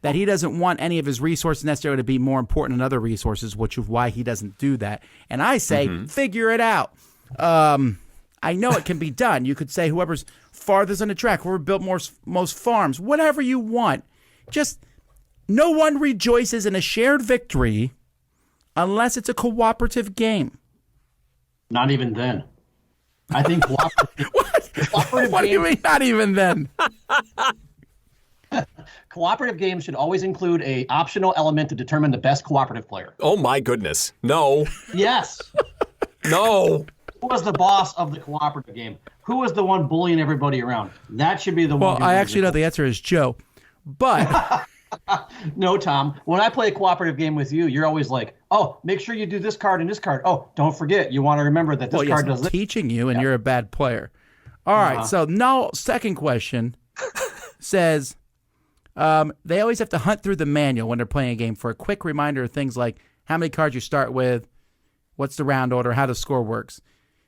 S2: that he doesn't want any of his resources necessarily to be more important than other resources, which is why he doesn't do that. And I say, figure it out. I know it can be done. You could say whoever's farthest on the track, whoever built most farms, whatever you want. Just no one rejoices in a shared victory unless it's a cooperative game.
S3: Not even then. I think cooperative...
S2: What do you mean, not even then?
S3: Cooperative games should always include a optional element to determine the best cooperative player.
S1: Oh my goodness. No.
S3: Yes.
S1: No.
S3: Who was the boss of the cooperative game? Who was the one bullying everybody around? That should be the one.
S2: Well, I actually know the answer is Joe. But...
S3: No, Tom. When I play a cooperative game with you, you're always like, oh, make sure you do this card and this card. Oh, don't forget. You want to remember that this card does this.
S2: Teaching you, and you're a bad player. All right, so now second question says... they always have to hunt through the manual when they're playing a game for a quick reminder of things like how many cards you start with, what's the round order, how the score works.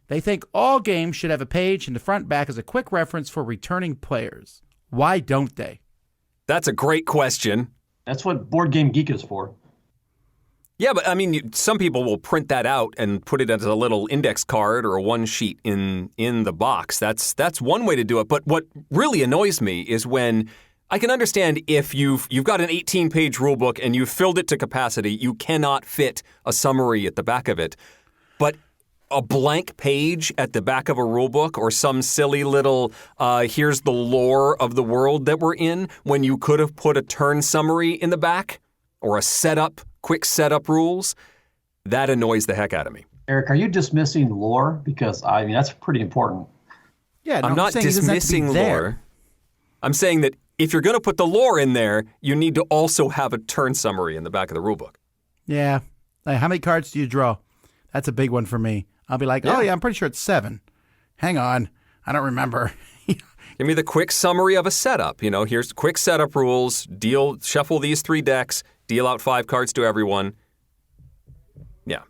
S2: They think all games should have a page in the front and back as a quick reference for returning players. Why don't they?
S1: That's a great question.
S3: That's what Board Game Geek is for.
S1: Yeah, but I mean, some people will print that out and put it as a little index card or a one sheet in the box. That's one way to do it. But what really annoys me is when I can understand if you've got an 18-page rule book and you've filled it to capacity, you cannot fit a summary at the back of it. But a blank page at the back of a rule book or some silly little here's the lore of the world that we're in when you could have put a turn summary in the back or a quick setup rules, that annoys the heck out of me.
S3: Eric, are you dismissing lore? Because, I mean, that's pretty important.
S2: Yeah,
S1: I'm not dismissing lore. I'm saying that if you're going to put the lore in there, you need to also have a turn summary in the back of the rulebook.
S2: Yeah. Like, how many cards do you draw? That's a big one for me. I'll be like, oh, yeah, I'm pretty sure it's 7. Hang on. I don't remember.
S1: Give me the quick summary of a setup. You know, here's quick setup rules. Shuffle these 3 decks. Deal out 5 cards to everyone. Yeah.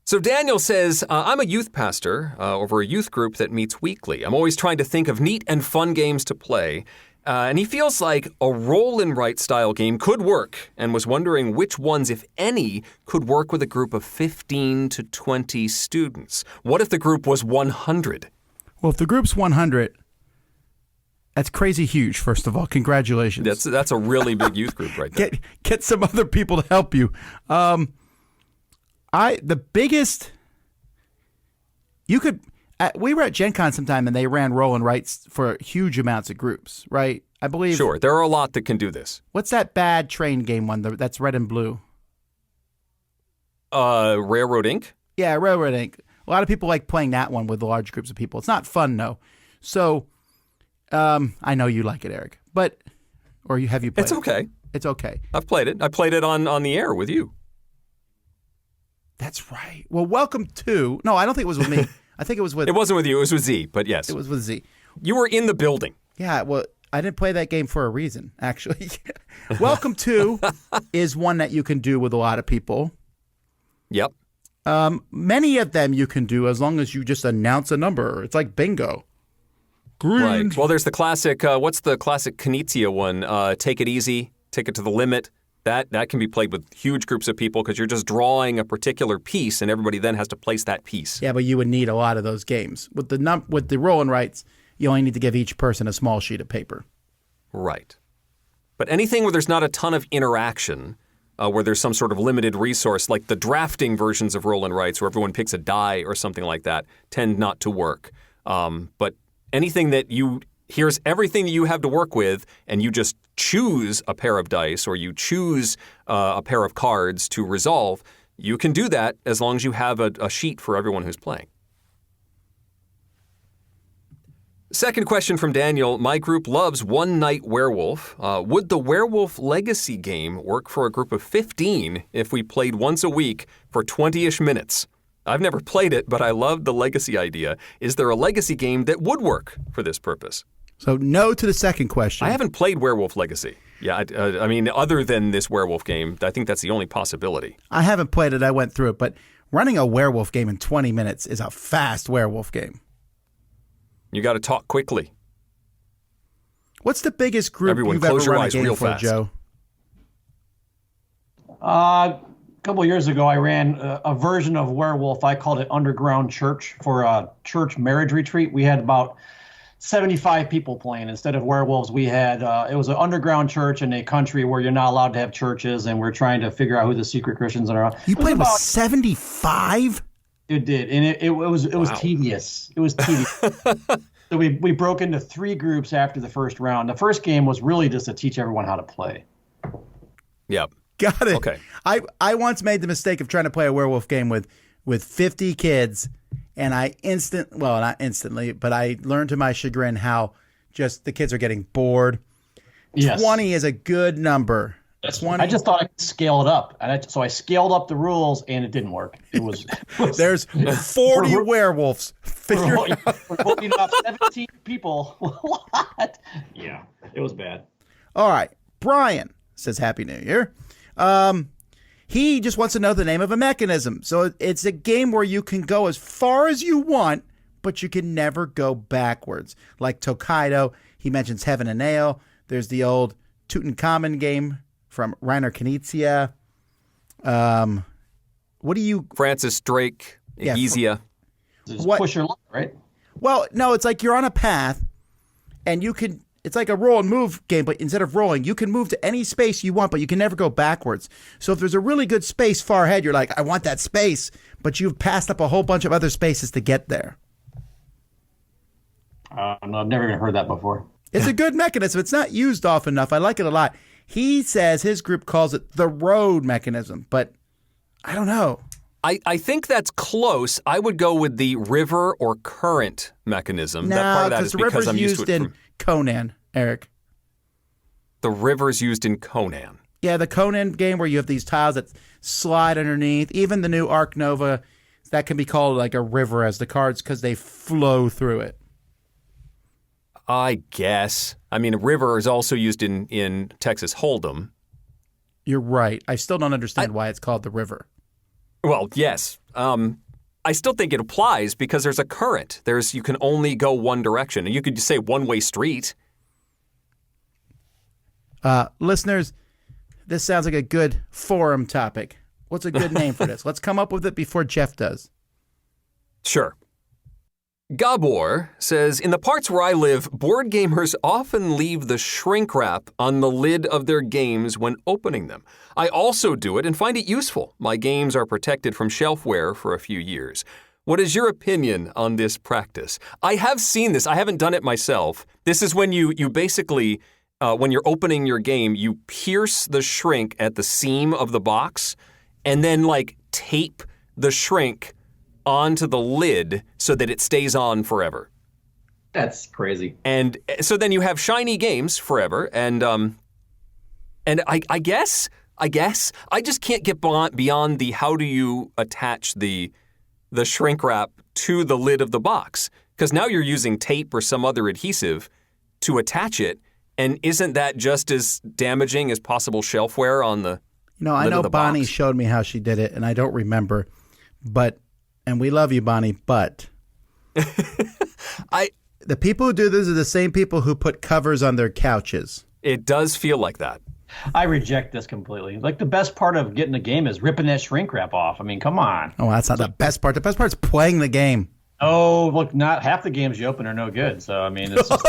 S1: So Daniel says, I'm a youth pastor over a youth group that meets weekly. I'm always trying to think of neat and fun games to play. And he feels like a Rollin Right style game could work and was wondering which ones, if any, could work with a group of 15 to 20 students. What if the group was 100?
S2: Well, if the group's 100, That's crazy huge, first of all. Congratulations.
S1: That's a really big youth group right there.
S2: Get some other people to help you. The biggest you could we were at Gen Con sometime and they ran Rollin Right for huge amounts of groups, right? I believe.
S1: Sure, there are a lot that can do this.
S2: What's that bad train game one that's red and blue?
S1: Railroad Inc.?
S2: Yeah, Railroad Inc. A lot of people like playing that one with large groups of people. It's not fun though. So I know you like it, Eric, have you played
S1: It's okay.
S2: It's okay.
S1: I've played it. I played it on the air with you.
S2: That's right. Well, welcome to... No, I don't think it was with me. I think it was with...
S1: It wasn't with you. It was with Z, but yes.
S2: It was with Z.
S1: You were in the building.
S2: Yeah, well, I didn't play that game for a reason, actually. Welcome to is one that you can do with a lot of people.
S1: Yep.
S2: Many of them you can do as long as you just announce a number. It's like bingo.
S1: Right. Well, there's the classic, what's the classic Phoenicia one? Take it easy, take it to the limit. That can be played with huge groups of people because you're just drawing a particular piece and everybody then has to place that piece.
S2: Yeah, but you would need a lot of those games. With the Rollin Rights, you only need to give each person a small sheet of paper.
S1: Right. But anything where there's not a ton of interaction, where there's some sort of limited resource, like the drafting versions of Rollin Rights where everyone picks a die or something like that, tend not to work. But anything that here's everything that you have to work with, and you just choose a pair of dice or you choose a pair of cards to resolve, you can do that as long as you have a sheet for everyone who's playing. Second question from Daniel. My group loves One Night Werewolf. Would the Werewolf Legacy game work for a group of 15 if we played once a week for 20-ish minutes? I've never played it, but I love the Legacy idea. Is there a Legacy game that would work for this purpose?
S2: So no to the second question.
S1: I haven't played Werewolf Legacy. Yeah, I mean, other than this werewolf game, I think that's the only possibility.
S2: I haven't played it. I went through it, but running a werewolf game in 20 minutes is a fast werewolf game.
S1: You got to talk quickly.
S2: What's the biggest group
S1: Everyone,
S2: you've ever
S1: close your
S2: run a
S1: eyes
S2: game
S1: real
S2: for,
S1: fast.
S2: Joe?
S3: A couple of years ago, I ran a version of Werewolf. I called it Underground Church for a church marriage retreat. We had about 75 people playing. Instead of werewolves, we had, it was an underground church in a country where you're not allowed to have churches, and we're trying to figure out who the secret Christians are.
S2: You played with 75?
S3: It did, and it was tedious. It was tedious. So we broke into 3 groups after the first round. The first game was really just to teach everyone how to play.
S1: Yep.
S2: Got it.
S1: Okay.
S2: I once made the mistake of trying to play a werewolf game with 50 kids, and not instantly, but I learned to my chagrin how just the kids are getting bored.
S3: Yes.
S2: 20 is a good number. 20.
S3: I just thought I could scale it up, and so I scaled up the rules, and it didn't work. It was
S2: There's 40 werewolves.
S3: We're voting off 17 people. What? Yeah, it was bad.
S2: All right. Brian says Happy New Year. He just wants to know the name of a mechanism. So it's a game where you can go as far as you want, but you can never go backwards. Like Tokaido, he mentions Heaven and Nail. There's the old Tutankhamun game from Reiner Knizia. What do you...
S1: Francis Drake, Egizia.
S3: Push your luck, right?
S2: Well, no, it's like you're on a path, and you can... It's like a roll and move game, but instead of rolling, you can move to any space you want, but you can never go backwards. So if there's a really good space far ahead, you're like, I want that space, but you've passed up a whole bunch of other spaces to get there.
S3: I've never even heard that before.
S2: It's a good mechanism. It's not used often enough. I like it a lot. He says his group calls it the road mechanism, but I don't know.
S1: I think that's close. I would go with the river or current mechanism.
S2: No,
S1: that part of that is
S2: the
S1: because
S2: river's
S1: I'm used
S2: used
S1: to it
S2: in Conan, Eric.
S1: The river's used in Conan.
S2: Yeah, the Conan game where you have these tiles that slide underneath. Even the new Arc Nova, that can be called like a river as the cards because they flow through it.
S1: I guess. I mean, a river is also used in Texas Hold'em.
S2: You're right. I still don't understand why it's called the river.
S1: Well, yes. I still think it applies because there's a current. You can only go one direction. And you could say one-way street.
S2: Listeners, this sounds like a good forum topic. What's a good name for this? Let's come up with it before Geoff does.
S1: Sure. Gabor says, in the parts where I live, board gamers often leave the shrink wrap on the lid of their games when opening them. I also do it and find it useful. My games are protected from shelfware for a few years. What is your opinion on this practice? I have seen this. I haven't done it myself. This is when you basically, when you're opening your game, you pierce the shrink at the seam of the box and then tape the shrink onto the lid so that it stays on forever.
S3: That's crazy.
S1: And so then you have shiny games forever. And I guess I just can't get beyond the how do you attach the shrink wrap to the lid of the box? Because now you're using tape or some other adhesive to attach it. And isn't that just as damaging as possible shelfware on the
S2: I know Bonnie
S1: box?
S2: showed me how she did it, and I don't remember. And we love you, Bonnie, but the people who do this are the same people who put covers on their couches.
S1: It does feel like that.
S3: I reject this completely. The best part of getting a game is ripping that shrink wrap off. I mean, come on.
S2: Oh, that's not the best part. The best part is playing the game.
S3: Oh, look, not half the games you open are no good. So, I mean, it's just...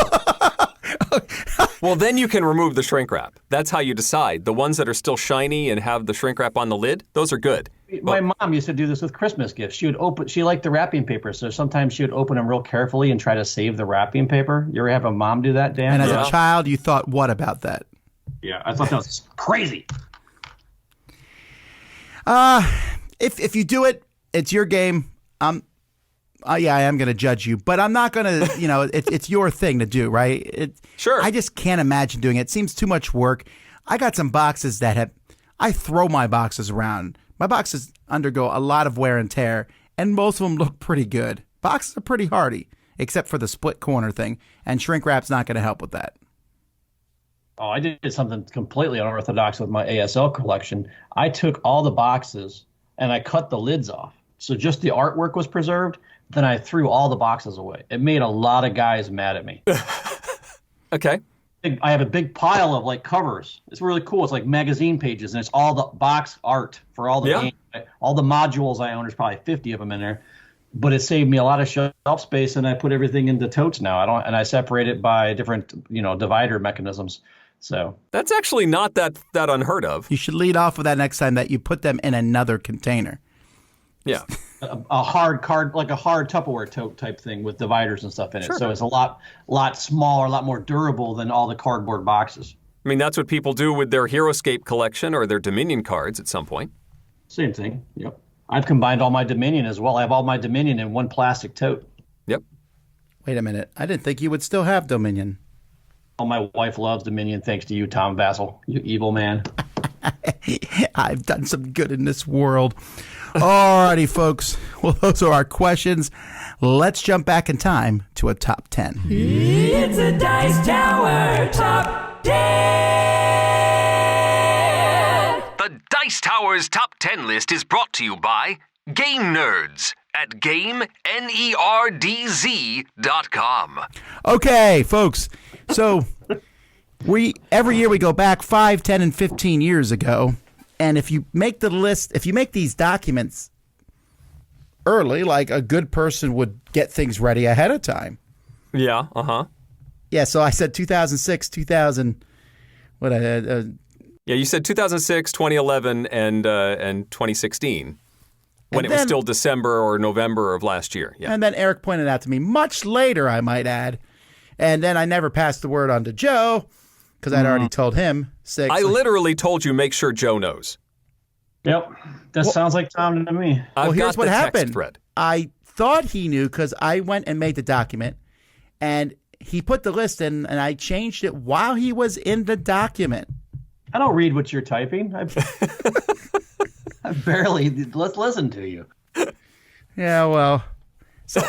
S1: Well, then you can remove the shrink wrap. That's how you decide. The ones that are still shiny and have the shrink wrap on the lid, those are good.
S3: My mom used to do this with Christmas gifts. She liked the wrapping paper, so sometimes she would open them real carefully and try to save the wrapping paper. You ever have a mom do that, Dan?
S2: And as a child, you thought, what about that?
S3: Yeah, I thought that was crazy.
S2: If you do it, it's your game. I am going to judge you, but I'm not going to, it's your thing to do, right?
S1: Sure.
S2: I just can't imagine doing it. It seems too much work. I got some boxes I throw my boxes around. My boxes undergo a lot of wear and tear, and most of them look pretty good. Boxes are pretty hardy, except for the split corner thing, and shrink wrap's not going to help with that.
S3: Oh, I did something completely unorthodox with my ASL collection. I took all the boxes and I cut the lids off. So just the artwork was preserved. Then I threw all the boxes away. It made a lot of guys mad at me.
S1: Okay.
S3: I have a big pile of covers. It's really cool. It's like magazine pages, and it's all the box art for all the games. All the modules I own. There's probably 50 of them in there. But it saved me a lot of shelf space, and I put everything into totes now. I separate it by different divider mechanisms. So
S1: that's actually not that unheard of.
S2: You should lead off with that next time, that you put them in another container.
S1: Yeah.
S3: A hard card, like a hard Tupperware tote type thing with dividers and stuff in it. Sure. So it's a lot smaller, a lot more durable than all the cardboard boxes.
S1: I mean, that's what people do with their HeroScape collection or their Dominion cards at some point.
S3: Same thing. Yep. I've combined all my Dominion as well. I have all my Dominion in one plastic tote.
S1: Yep.
S2: Wait a minute. I didn't think you would still have Dominion.
S3: Oh, my wife loves Dominion thanks to you, Tom Vassell. You evil man.
S2: I've done some good in this world. Alrighty, folks. Well, those are our questions. Let's jump back in time to a top 10.
S6: It's a Dice Tower Top 10.
S7: The Dice Tower's Top 10 list is brought to you by Game Nerds at GameNerdZ.com.
S2: Okay, folks. So every year we go back 5, 10, and 15 years ago. And if you make the list, if you make these documents early, like a good person would get things ready ahead of time.
S1: Yeah, uh-huh.
S2: Yeah, so I said 2006, 2000,
S1: yeah, you said 2006, 2011, and 2016, when it was still December or November of last year. Yeah.
S2: And then Eric pointed out to me, much later, I might add, and then I never passed the word on to Joe, because I'd already told him 6.
S1: I literally told you, make sure Joe knows.
S3: Yep. That sounds like Tom to me.
S2: Here's what happened.
S1: Thread.
S2: I thought he knew because I went and made the document, and he put the list in, and I changed it while he was in the document.
S3: I don't read what you're typing. I barely listen to you.
S2: Yeah, well. So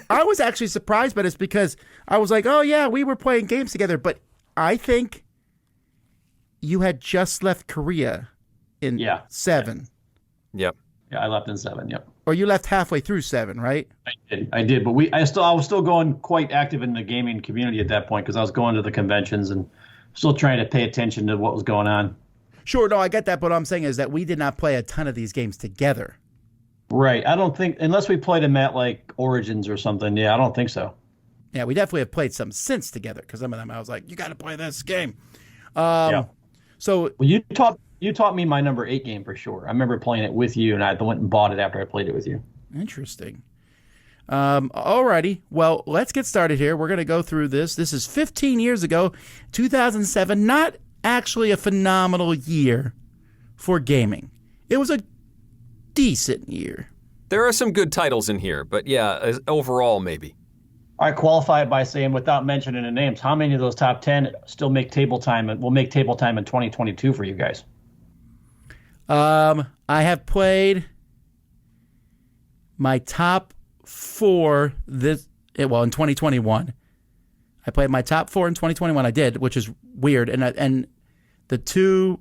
S2: I was actually surprised by this because I was like, oh, yeah, we were playing games together, but I think you had just left Korea in 7.
S1: Yep.
S3: Yeah, I left in 7, yep.
S2: Or you left halfway through 7, right?
S3: I did, but I was still going quite active in the gaming community at that point because I was going to the conventions and still trying to pay attention to what was going on.
S2: Sure, no, I get that, but what I'm saying is that we did not play a ton of these games together.
S3: Right. I don't think, unless we played them at like Origins or something. Yeah, I don't think so.
S2: Yeah, we definitely have played some since together because some of them I was like, you got to play this game.
S3: Yeah.
S2: So
S3: Well, you taught me my number 8 game for sure. I remember playing it with you, and I went and bought it after I played it with you.
S2: interesting. Alrighty. Well, let's get started here. We're going to go through this. This is 15 years ago, 2007. Not actually a phenomenal year for gaming. It was a decent year.
S1: There are some good titles in here, but yeah, overall, maybe.
S3: I qualify it by saying, without mentioning the names, how many of those top 10 still make table time and will make table time in 2022 for you guys?
S2: I have played my top 4 in 2021. I played my top 4 in 2021. I did, which is weird. And the 2,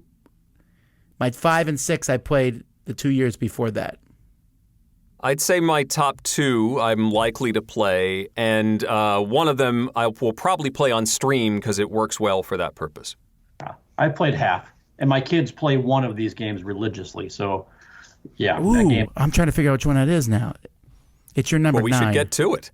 S2: my 5 and 6, I played the 2 years before that.
S1: I'd say my top 2 I'm likely to play, and one of them I will probably play on stream because it works well for that purpose.
S3: I played half, and my kids play one of these games religiously. So, yeah, that
S2: Ooh,
S3: game.
S2: I'm trying to figure out which one that is now. It's your number 9.
S1: Well, we should get to it.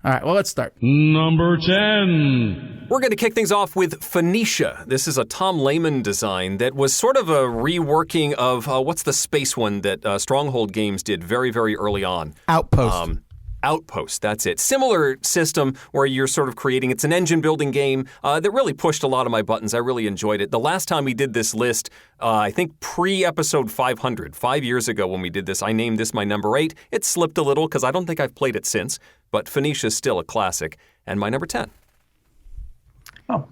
S2: All right, well, let's start.
S8: Number 10.
S1: We're going to kick things off with Phoenicia. This is a Tom Lehman design that was sort of a reworking of, what's the space one that Stronghold Games did very, very early on?
S2: Outpost.
S1: Outpost, that's it. Similar system where you're sort of creating, it's an engine building game that really pushed a lot of my buttons. I really enjoyed it. The last time we did this list, I think pre-episode 500, 5 years ago when we did this, I named this my number 8. It slipped a little because I don't think I've played it since, but Phoenicia is still a classic. And my number 10.
S3: Oh,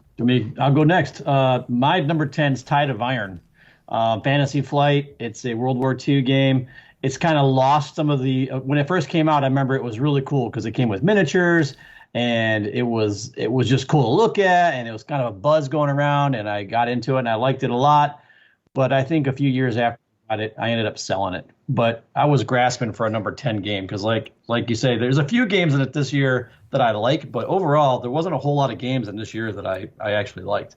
S3: I'll go next. My number 10 is Tide of Iron. Fantasy Flight. It's a World War II game. It's kind of lost some of the when it first came out. I remember it was really cool because it came with miniatures, and it was just cool to look at, and it was kind of a buzz going around, and I got into it and I liked it a lot. But I think a few years after I got it, I ended up selling it. But I was grasping for a number 10 game because, like you say, there's a few games in it this year that I like, but overall there wasn't a whole lot of games in this year that I actually liked.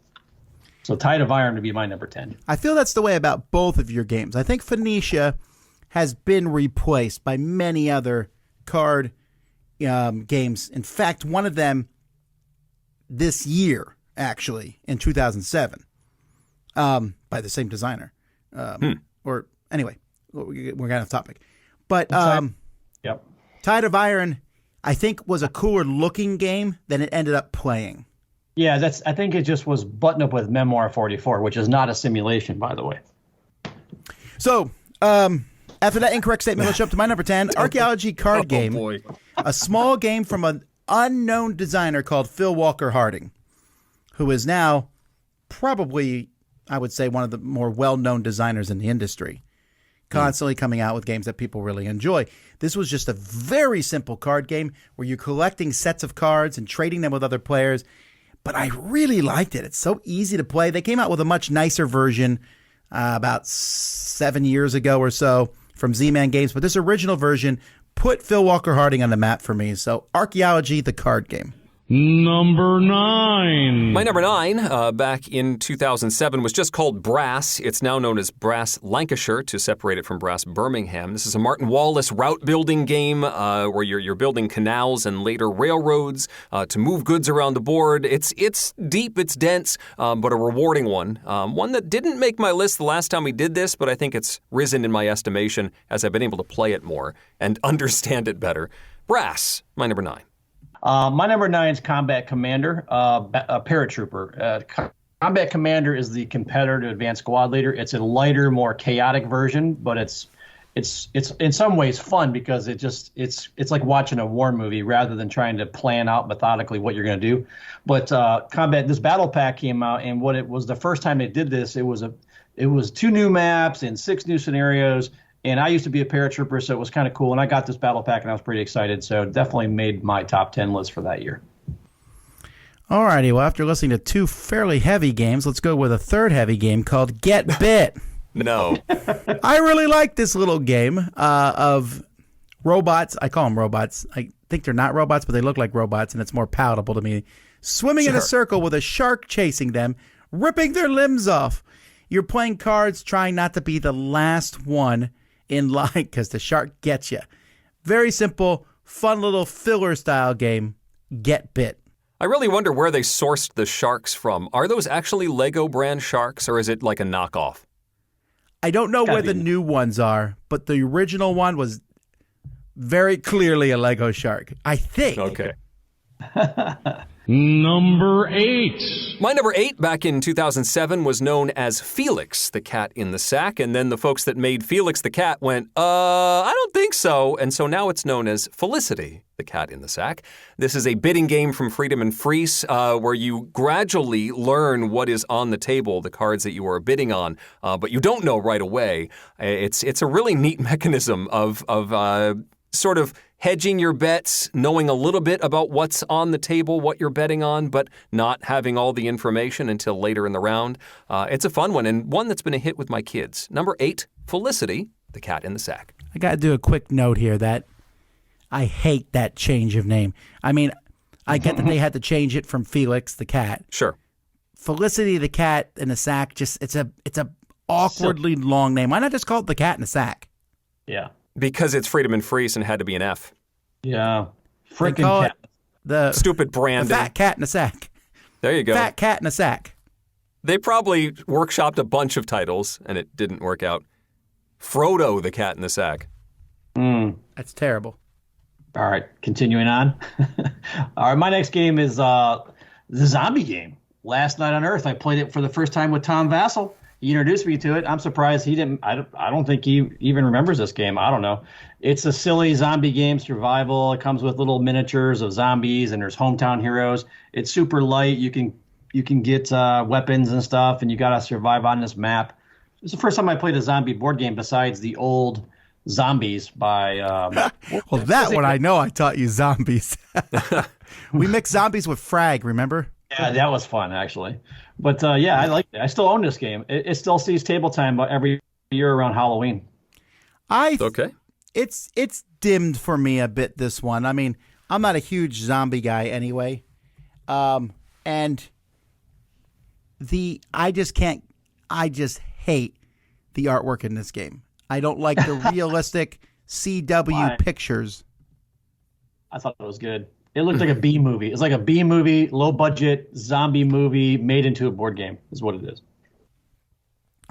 S3: So Tide of Iron would be my number 10.
S2: I feel that's the way about both of your games. I think Phoenicia has been replaced by many other card games. In fact, one of them this year, actually, in 2007, by the same designer. Or anyway, we're kind of off topic. But
S3: Yep.
S2: Tide of Iron, I think, was a cooler looking game than it ended up playing.
S3: Yeah, I think it just was buttoned up with Memoir 44, which is not a simulation, by the way.
S2: So, after that incorrect statement, let's jump to my number 10, Archaeology card game.
S1: Boy.
S2: A small game from an unknown designer called Phil Walker Harding, who is now probably, I would say, one of the more well-known designers in the industry, constantly coming out with games that people really enjoy. This was just a very simple card game where you're collecting sets of cards and trading them with other players, but I really liked it. It's so easy to play. They came out with a much nicer version about 7 years ago or so from Z-Man Games, but this original version put Phil Walker Harding on the map for me. So Archaeology, the card game.
S8: Number 9.
S1: My number 9, back in 2007, was just called Brass. It's now known as Brass Lancashire to separate it from Brass Birmingham. This is a Martin Wallace route building game where you're building canals and later railroads to move goods around the board. It's deep, it's dense, but a rewarding one. One that didn't make my list the last time we did this, but I think it's risen in my estimation as I've been able to play it more and understand it better. Brass, my number 9.
S3: My number 9 is Combat Commander, a paratrooper. Combat Commander is the competitor to Advanced Squad Leader. It's a lighter, more chaotic version, but it's in some ways fun because it's like watching a war movie rather than trying to plan out methodically what you're going to do. But this battle pack came out, and what it was the first time they did this, it was 2 new maps and 6 new scenarios. And I used to be a paratrooper, so it was kind of cool. And I got this battle pack, and I was pretty excited. So it definitely made my top 10 list for that year.
S2: All righty. Well, after listening to 2 fairly heavy games, let's go with a third heavy game called Get Bit.
S1: No.
S2: I really like this little game of robots. I call them robots. I think they're not robots, but they look like robots, and it's more palatable to me. Swimming in a circle with a shark chasing them, ripping their limbs off. You're playing cards, trying not to be the last one in line because the shark gets you. Very simple, fun little filler style game. Get bit.
S1: I really wonder where they sourced the sharks from. Are those actually Lego brand sharks, or is it like a knockoff?
S2: I don't know where the new ones are, but the original one was very clearly a Lego shark, I think.
S1: Okay.
S8: Number 8.
S1: My number 8 back in 2007 was known as Felix, the cat in the sack. And then the folks that made Felix the cat went, I don't think so. And so now it's known as Felicity, the cat in the sack. This is a bidding game from Freedom and Freeze where you gradually learn what is on the table, the cards that you are bidding on, but you don't know right away. It's a really neat mechanism of sort of hedging your bets, knowing a little bit about what's on the table, what you're betting on, but not having all the information until later in the round. It's a fun one, and one that's been a hit with my kids. Number 8, Felicity, the cat in the sack.
S2: I got to do a quick note here that I hate that change of name. I mean, I get that they had to change it from Felix the cat.
S1: Sure.
S2: Felicity the cat in the sack, it's a awkwardly long name. Why not just call it the cat in the sack?
S3: Yeah.
S1: Because it's Freedom and Freeze and had to be an F.
S3: Yeah.
S2: Freaking cat. The
S1: stupid branding.
S2: The fat cat in a sack.
S1: There you go.
S2: Fat cat in a sack.
S1: They probably workshopped a bunch of titles and it didn't work out. Frodo the cat in the sack.
S2: That's terrible.
S3: All right, continuing on. All right, my next game is the zombie game. Last Night on Earth. I played it for the first time with Tom Vassell. He introduced me to it. I'm surprised he didn't. I don't think he even remembers this game. I don't know. It's a silly zombie game, survival. It comes with little miniatures of zombies, and there's hometown heroes. It's super light. You can get weapons and stuff, and you got to survive on this map. It's the first time I played a zombie board game besides the old Zombies by.
S2: Well, that one I know. I taught you zombies. We mixed zombies with Frag. Remember?
S3: Yeah, that was fun actually. But yeah, I like it. I still own this game. It still sees table time every year around Halloween.
S1: Okay.
S2: It's dimmed for me a bit, this one. I mean, I'm not a huge zombie guy anyway. And I just hate the artwork in this game. I don't like the realistic CW pictures.
S3: I thought it was good. It looked like a B movie. It's like a B movie, low budget zombie movie made into a board game is what it is.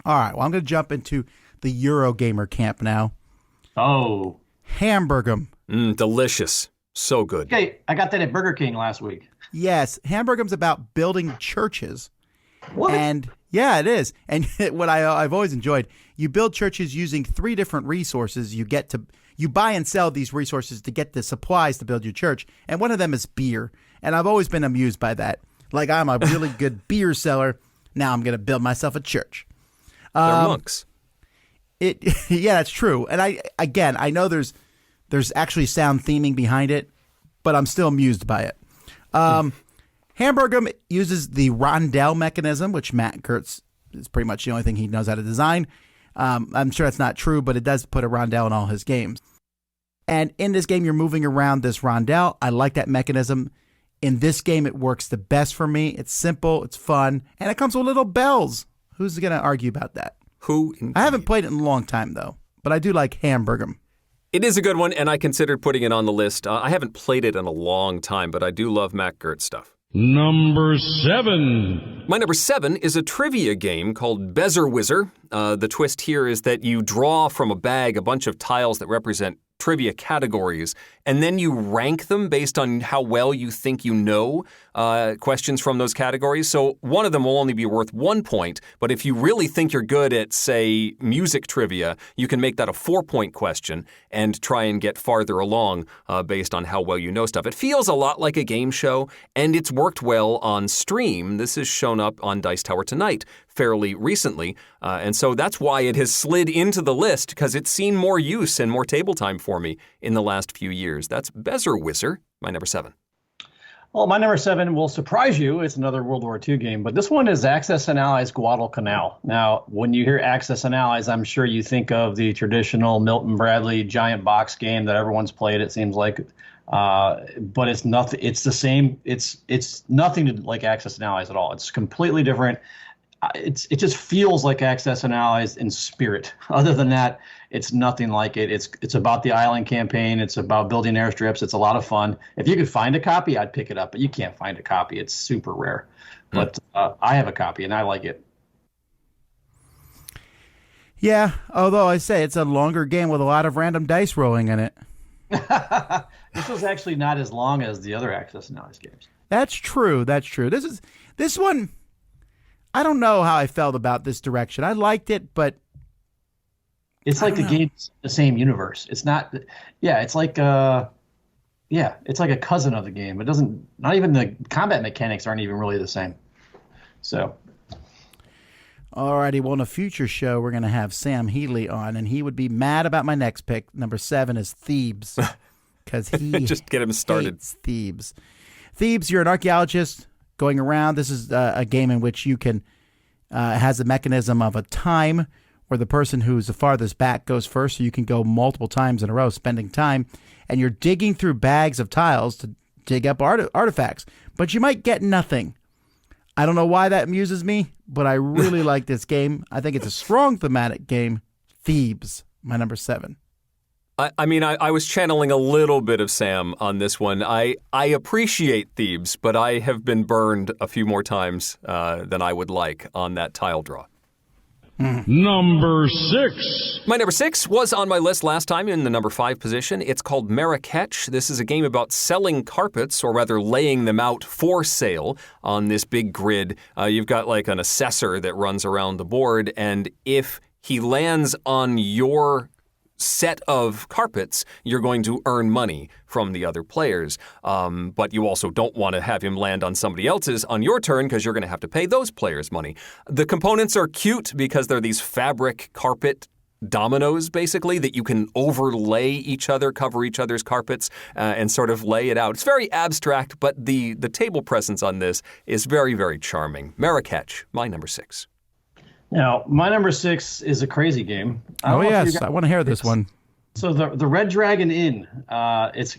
S2: All right. Well, I'm going to jump into the Eurogamer camp now.
S3: Oh.
S2: Hamburgum.
S1: Delicious. So good.
S3: Okay, I got that at Burger King last week.
S2: Yes. Hamburgum's about building churches.
S3: What?
S2: And yeah, it is. And what I've always enjoyed, you build churches using 3 different resources. You buy and sell these resources to get the supplies to build your church. And one of them is beer. And I've always been amused by that. Like, I'm a really good beer seller. Now I'm going to build myself a church.
S1: They're monks.
S2: Yeah, that's true. And I know there's actually sound theming behind it, but I'm still amused by it. Hamburgum uses the rondel mechanism, which Matt Kurtz is pretty much the only thing he knows how to design. I'm sure that's not true, but it does put a rondel in all his games. And in this game, you're moving around this rondel. I like that mechanism. In this game, it works the best for me. It's simple, it's fun, and it comes with little bells. Who's going to argue about that?
S1: Who? Indeed?
S2: I haven't played it in a long time, though, but I do like Hamburgum.
S1: It is a good one, and I considered putting it on the list. I haven't played it in a long time, but I do love Matt Gertz stuff.
S8: Number 7.
S1: My number 7 is a trivia game called Bezer Whizzer. The twist here is that you draw from a bag a bunch of tiles that represent trivia categories, and then you rank them based on how well you think you know questions from those categories. So one of them will only be worth 1 point, but if you really think you're good at, say, music trivia, you can make that a 4-point question and try and get farther along based on how well you know stuff. It feels a lot like a game show, and it's worked well on stream. This has shown up on Dice Tower Tonight fairly recently, and so that's why it has slid into the list, because it's seen more use and more table time for me in the last few years. That's Bezer Whizzer, my number 7.
S3: Well, my number 7 will surprise you. It's another World War II game, but this one is Axis and Allies Guadalcanal. Now, when you hear Axis and Allies, I'm sure you think of the traditional Milton Bradley giant box game that everyone's played, it seems like. But it's nothing. It's the same. It's nothing like Axis and Allies at all. It's completely different. it just feels like Access and Allies in spirit. Other than that, it's nothing like it. It's about the island campaign. It's about building airstrips. It's a lot of fun. If you could find a copy, I'd pick it up, but you can't find a copy. It's super rare. But I have a copy, and I like it.
S2: Yeah, although I say it's a longer game with a lot of random dice rolling in it.
S3: This was actually not as long as the other Access and Allies games.
S2: That's true. This one, I don't know how I felt about this direction. I liked it, but
S3: it's like the game's the same universe. It's not. Yeah, it's like it's like a cousin of the game. It doesn't. Not even the combat mechanics aren't even really the same. So.
S2: Alrighty, well, in a future show, we're going to have Sam Healy on, and he would be mad about my next pick. Number 7 is Thebes, because he
S1: just get him started.
S2: Hates Thebes. Thebes, you're an archaeologist going around. This is a game in which you can has a mechanism of a time where the person who's the farthest back goes first, so you can go multiple times in a row, spending time, and you're digging through bags of tiles to dig up artifacts, but you might get nothing. I don't know why that amuses me, but I really like this game. I think it's a strong thematic game. Thebes, my number 7.
S1: I mean, I was channeling a little bit of Sam on this one. I appreciate Thebes, but I have been burned a few more times than I would like on that tile draw.
S8: Number 6.
S1: My number 6 was on my list last time in the number 5 position. It's called Marrakech. This is a game about selling carpets, or rather laying them out for sale on this big grid. You've got like an assessor that runs around the board, and if he lands on your set of carpets, you're going to earn money from the other players. But you also don't want to have him land on somebody else's on your turn because you're going to have to pay those players money. The components are cute because they're these fabric carpet dominoes, basically, that you can overlay each other, cover each other's carpets, and sort of lay it out. It's very abstract, but the table presence on this is very, very charming. Marrakech, my number 6.
S3: Now, my number 6 is a crazy game.
S2: Oh, yes. I want to hear this one.
S3: So the Red Dragon Inn, it's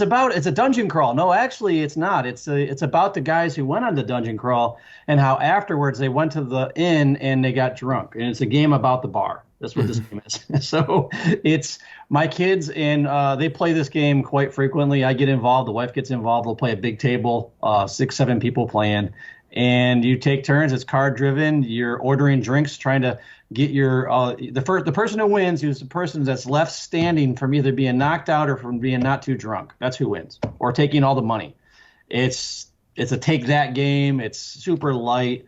S3: a dungeon crawl. No, actually, it's not. It's about the guys who went on the dungeon crawl and how afterwards they went to the inn and they got drunk. And it's a game about the bar. That's what this game is. So it's my kids, and they play this game quite frequently. I get involved. The wife gets involved. We'll play a big table, 6-7 people playing. And you take turns. It's card driven. You're ordering drinks, trying to get your the person who wins, who's the person that's left standing from either being knocked out or from being not too drunk. That's who wins, or taking all the money. It's a take that game. It's super light,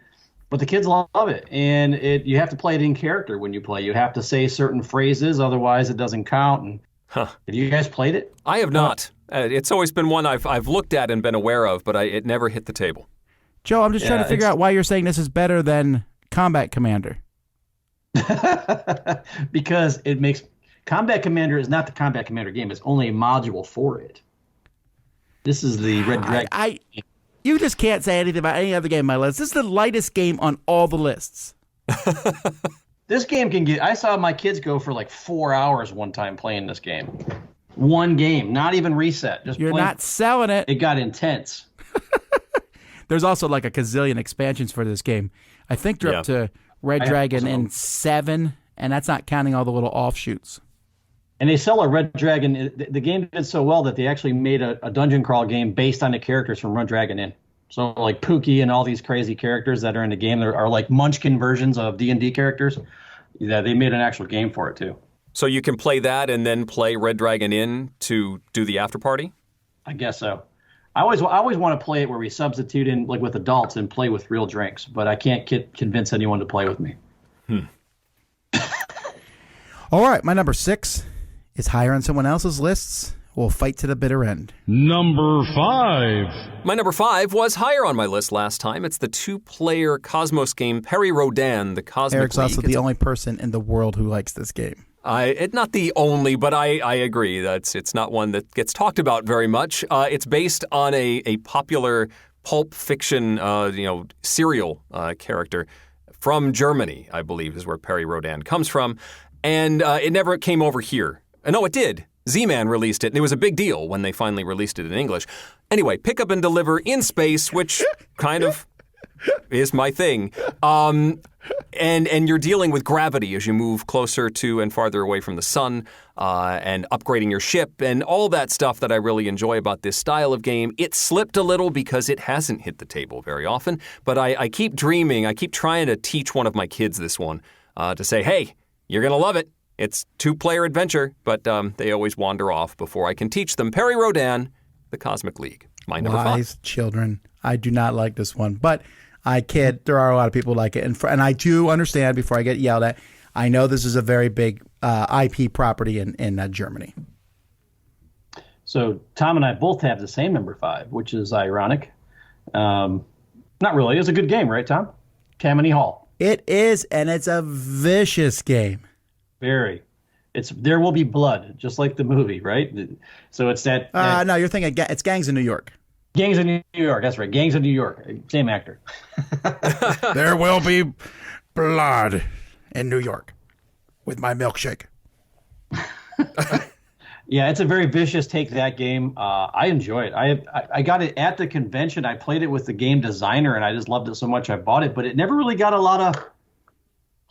S3: but the kids love it, and you have to play it in character when you play. You have to say certain phrases, otherwise it doesn't count. And have you guys played it?
S1: I have not. It's always been one I've looked at and been aware of, but it never hit the table.
S2: Joe, I'm just trying to figure out why you're saying this is better than Combat Commander.
S3: Because it makes Combat Commander is not the Combat Commander game. It's only a module for it. This is the Red Dragon.
S2: You just can't say anything about any other game on my list. This is the lightest game on all the lists.
S3: This game can get. I saw my kids go for like 4 hours one time playing this game. One game, not even reset. Just
S2: you're not selling it.
S3: It got intense.
S2: There's also like a gazillion expansions for this game. I think they're up to Red Dragon in 7, and that's not counting all the little offshoots.
S3: And they sell a Red Dragon. The game did so well that they actually made a dungeon crawl game based on the characters from Red Dragon Inn. So like Pookie and all these crazy characters that are in the game are like Munchkin versions of D&D characters. Yeah, they made an actual game for it too.
S1: So you can play that and then play Red Dragon Inn to do the after party?
S3: I guess so. I always want to play it where we substitute in like with adults and play with real drinks, but I can't convince anyone to play with me.
S2: All right, my number 6 is higher on someone else's lists. We'll fight to the bitter end.
S8: Number 5.
S1: My number 5 was higher on my list last time. It's the 2-player Cosmos game Perry Rodan, the Cosmic
S2: Eric's
S1: League.
S2: also the only person in the world who likes this game.
S1: Not the only, but I agree. It's not one that gets talked about very much. It's based on a popular pulp fiction, serial character from Germany, I believe, is where Perry Rodan comes from. And it never came over here. No, it did. Z-Man released it, and it was a big deal when they finally released it in English. Anyway, pick up and deliver in space, which kind of is my thing. And you're dealing with gravity as you move closer to and farther away from the sun, and upgrading your ship and all that stuff that I really enjoy about this style of game. It slipped a little because it hasn't hit the table very often, but I keep dreaming, I keep trying to teach one of my kids this one, to say, hey, you're going to love it. It's 2-player adventure, but they always wander off before I can teach them Perry Rodan, The Cosmic League. My number 5.
S2: Wise children. I do not like this one, but I kid. There are a lot of people who like it, and I do understand. Before I get yelled at, I know this is a very big IP property in Germany.
S3: So Tom and I both have the same number 5, which is ironic. Not really. It's a good game, right, Tom? Tammany Hall.
S2: It is, and it's a vicious game.
S3: Very. There will be blood, just like the movie, right? So it's that.
S2: No, you're thinking it's Gangs in New York.
S3: Gangs in New York. That's right. Gangs in New York. Same actor.
S2: There will be blood in New York with my milkshake.
S3: Yeah, it's a very vicious take, that game. I enjoy it. I got it at the convention. I played it with the game designer, and I just loved it so much I bought it. But it never really got a lot of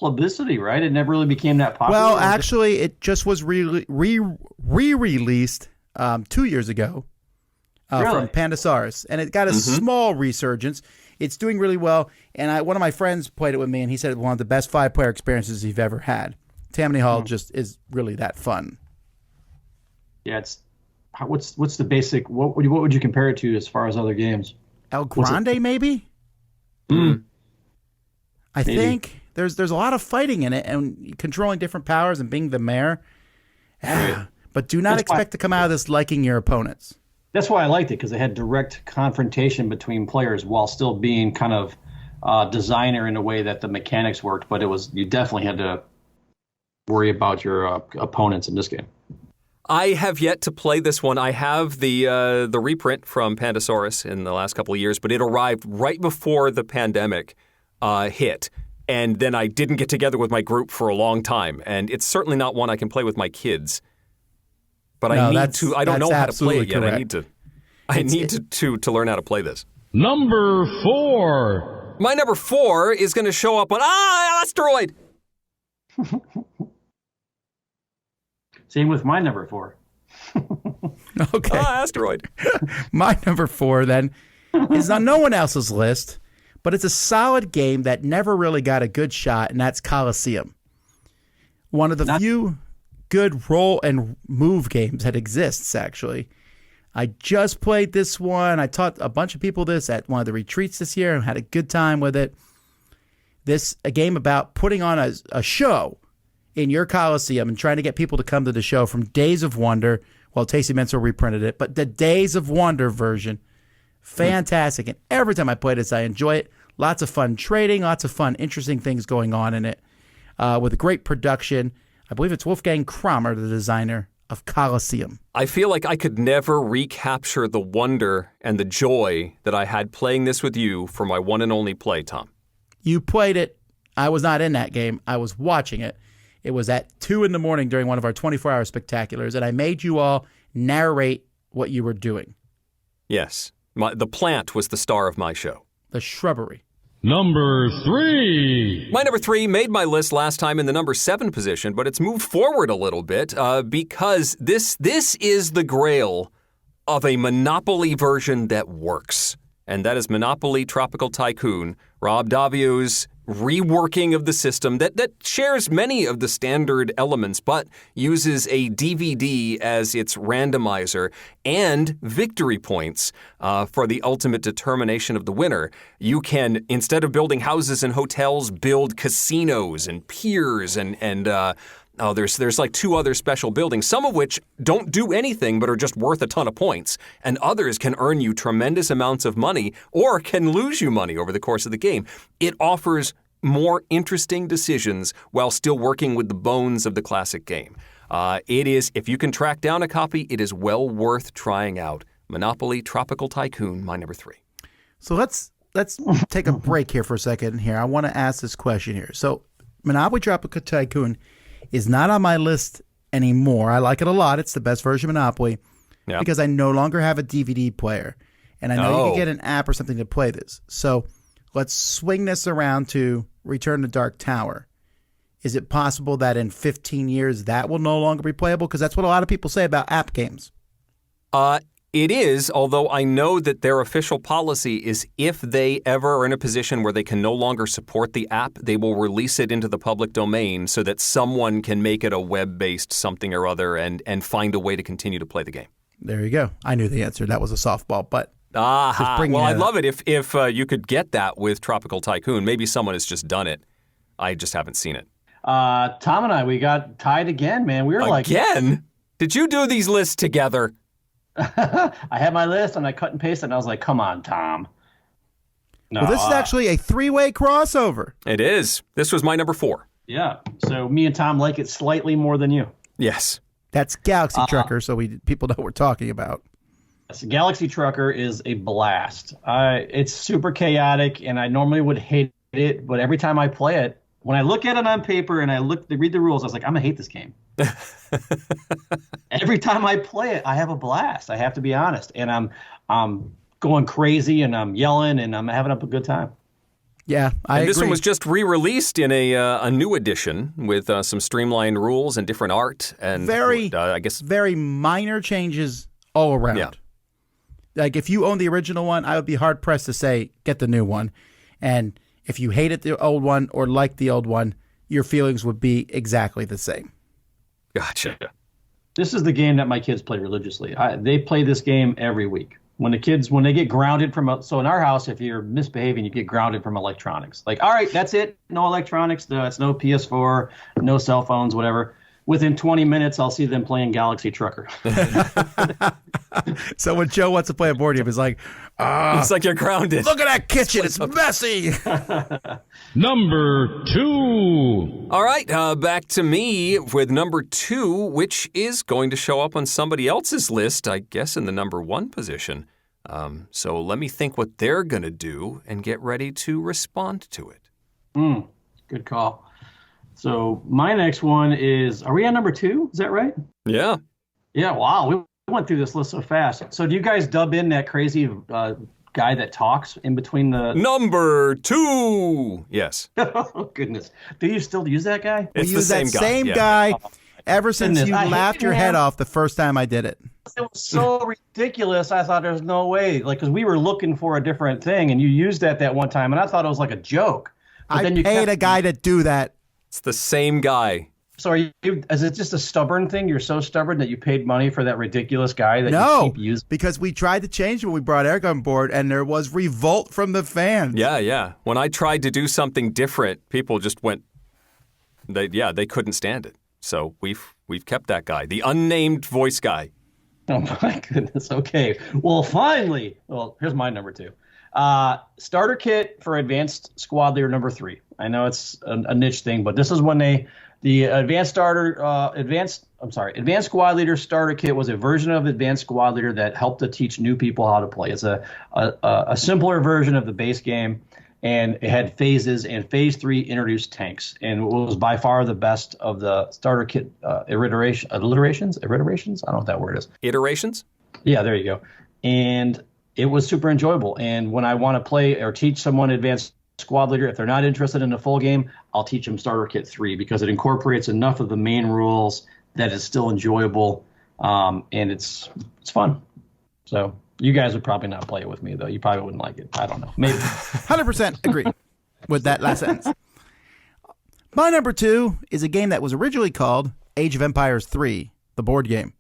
S3: publicity, right? It never really became that popular.
S2: Well, actually, it just was re-released 2 years ago from Pandasaurus, and it got a small resurgence. It's doing really well, and one of my friends played it with me, and he said it was one of the best 5-player experiences he's ever had. Tammany Hall just is really that fun.
S3: Yeah, what's the basic? What would you compare it to as far as other games?
S2: El Grande, maybe. I think there's a lot of fighting in it and controlling different powers and being the mayor. But do not expect to come out of this liking your opponents.
S3: That's why I liked it, because they had direct confrontation between players while still being kind of designer in a way that the mechanics worked. But you definitely had to worry about your opponents in this game.
S1: I have yet to play this one. I have the reprint from Pandasaurus in the last couple of years, but it arrived right before the pandemic hit. And then I didn't get together with my group for a long time. And it's certainly not one I can play with my kids. But I need to. I don't know how to play it yet. Correct. I need to learn how to play this.
S8: Number 4.
S1: My number 4 is going to show up on Asteroid.
S3: Same with my number 4.
S2: Okay.
S1: Asteroid.
S2: My number 4 then is on no one else's list, but it's a solid game that never really got a good shot, and that's Colosseum. One of the few good roll and move games that exists, actually. I just played this one. I taught a bunch of people this at one of the retreats this year and had a good time with it. A game about putting on a show in your Colosseum and trying to get people to come to the show from Days of Wonder. Well, Tasty Menzel reprinted it, but the Days of Wonder version, fantastic. And every time I play this, I enjoy it. Lots of fun trading, lots of fun, interesting things going on in it, with a great production. I believe it's Wolfgang Kramer, the designer of Colosseum.
S1: I feel like I could never recapture the wonder and the joy that I had playing this with you for my one and only play, Tom.
S2: You played it. I was not in that game. I was watching it. It was at 2 a.m. during one of our 24-hour spectaculars, and I made you all narrate what you were doing.
S1: Yes. The plant was the star of my show.
S2: The shrubbery.
S8: Number 3.
S1: My number 3 made my list last time in the number 7 position, but it's moved forward a little bit because this is the grail of a Monopoly version that works. And that is Monopoly Tropical Tycoon, Rob Daviau's reworking of the system that shares many of the standard elements, but uses a DVD as its randomizer and victory points for the ultimate determination of the winner. You can, instead of building houses and hotels, build casinos and piers and there's like 2 other special buildings, some of which don't do anything but are just worth a ton of points, and others can earn you tremendous amounts of money or can lose you money over the course of the game. It offers more interesting decisions while still working with the bones of the classic game. It is, if you can track down a copy, it is well worth trying out. Monopoly Tropical Tycoon, my number 3.
S2: So let's take a break here for a second here. I want to ask this question here. So Monopoly Tropical Tycoon is not on my list anymore. I like it a lot. It's the best version of Monopoly because I no longer have a DVD player. And I know you can get an app or something to play this. So let's swing this around to Return to Dark Tower. Is it possible that in 15 years that will no longer be playable? Because that's what a lot of people say about app games.
S1: It is, although I know that their official policy is if they ever are in a position where they can no longer support the app, they will release it into the public domain so that someone can make it a web-based something or other and find a way to continue to play the game.
S2: There you go. I knew the answer. That was a softball, but...
S1: Well, I'd love it if you could get that with Tropical Tycoon. Maybe someone has just done it. I just haven't seen it.
S3: Tom and I, we got tied again, man. We were
S1: Again? Did you do these lists together?
S3: I had my list and I cut and pasted and I was like, come on, Tom. No,
S2: well, this is actually a three-way crossover.
S1: It is. This was my number 4.
S3: Yeah. So me and Tom like it slightly more than you.
S1: Yes.
S2: That's Galaxy Trucker, so people know what we're talking about.
S3: Yes, Galaxy Trucker is a blast. It's super chaotic and I normally would hate it, but every time I play it, when I look at it on paper and I read the rules, I was like, I'm going to hate this game. Every time I play it, I have a blast. I have to be honest. And I'm going crazy and I'm yelling and I'm having a good time.
S2: Yeah, I agree.
S1: This one was just re-released in a new edition with some streamlined rules and different art. And
S2: very minor changes all around.
S1: Yeah.
S2: Like if you own the original one, I would be hard-pressed to say, get the new one. And if you hated the old one or liked the old one, your feelings would be exactly the same.
S1: Gotcha.
S3: This is the game that my kids play religiously. They play this game every week. When they get grounded so in our house, if you're misbehaving, you get grounded from electronics. Like, all right, that's it. No electronics. It's no PS4, no cell phones, whatever. Within 20 minutes, I'll see them playing Galaxy Trucker.
S2: So when Joe wants to play a board game, it's like,
S1: it's like you're grounded.
S2: Look at that kitchen. It's messy.
S8: Number 2.
S1: All right, back to me with number 2, which is going to show up on somebody else's list, I guess, in the number 1 position. So let me think what they're going to do and get ready to respond to it.
S3: Good call. So my next one is, are we on number 2? Is that right?
S1: Yeah.
S3: Yeah, wow. We went through this list so fast. So do you guys dub in that crazy guy that talks in between the...
S1: Number 2! Yes.
S3: Oh, goodness. Do you still use that guy?
S2: We use that same guy ever since you laughed your head off the first time I did it.
S3: It was so ridiculous. I thought there's no way. Because we were looking for a different thing, and you used that one time, and I thought it was like a joke. But
S2: I paid a guy to do that.
S1: It's the same guy.
S3: So is it just a stubborn thing? You're so stubborn that you paid money for that ridiculous guy that you keep using? Because
S2: we tried to change when we brought Eric on board, and there was revolt from the fans.
S1: Yeah. When I tried to do something different, people just went, they couldn't stand it. So we've kept that guy, the unnamed voice guy.
S3: Oh, my goodness. Okay. Well, finally. Well, here's my number 2. Starter kit for Advanced Squad Leader number 3. I know it's a niche thing, but this is when the Advanced Squad Leader starter kit was a version of Advanced Squad Leader that helped to teach new people how to play. It's a simpler version of the base game, and it had phases, and phase 3 introduced tanks, and it was by far the best of the starter kit iterations. I don't know what that word is.
S1: Iterations?
S3: Yeah, there you go. And it was super enjoyable. And when I want to play or teach someone Advanced Squad Leader, if they're not interested in the full game, I'll teach them Starter Kit 3 because it incorporates enough of the main rules that it's still enjoyable, and it's fun. So you guys would probably not play it with me, though. You probably wouldn't like it. I don't know. Maybe.
S2: 100% agree with that last sentence. My number 2 is a game that was originally called Age of Empires 3, the board game.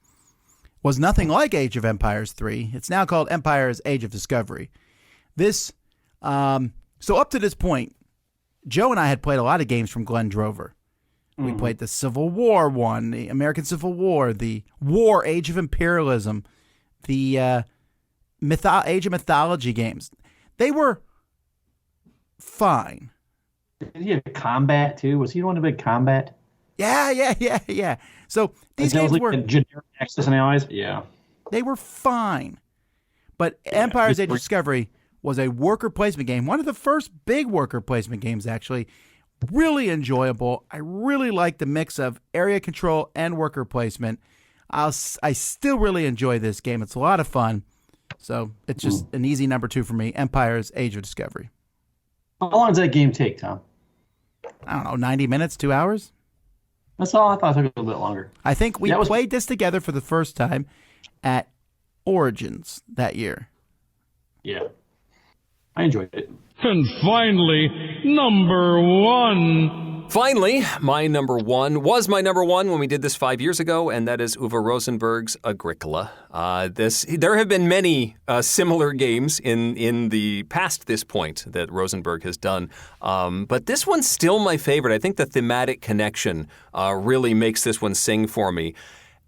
S2: Was nothing like Age of Empires 3. It's now called Empires Age of Discovery. This, so up to this point, Joe and I had played a lot of games from Glenn Drover. We played the Civil War one, the American Civil War, the War, Age of Imperialism, the Age of Mythology games. They were fine.
S3: Did he have combat, too? Was he the one who did combat?
S2: Yeah. So these games were
S3: generic Axis and Allies. Yeah,
S2: they were fine. But Empire's Age of Discovery was a worker placement game, one of the first big worker placement games, actually. Really enjoyable. I really like the mix of area control and worker placement. I still really enjoy this game. It's a lot of fun. So it's just an easy number 2 for me. Empire's Age of Discovery.
S3: How long does that game take, Tom?
S2: I don't know, 90 minutes, 2 hours?
S3: That's all. I thought it took a little bit longer.
S2: I think we played this together for the first time at Origins that year.
S3: Yeah. I enjoyed it.
S8: And finally, number 1.
S1: Finally, my number one was my number one when we did this 5 years ago, and that is Uwe Rosenberg's Agricola. There have been many similar games in the past this point that Rosenberg has done, but this one's still my favorite. I think the thematic connection really makes this one sing for me.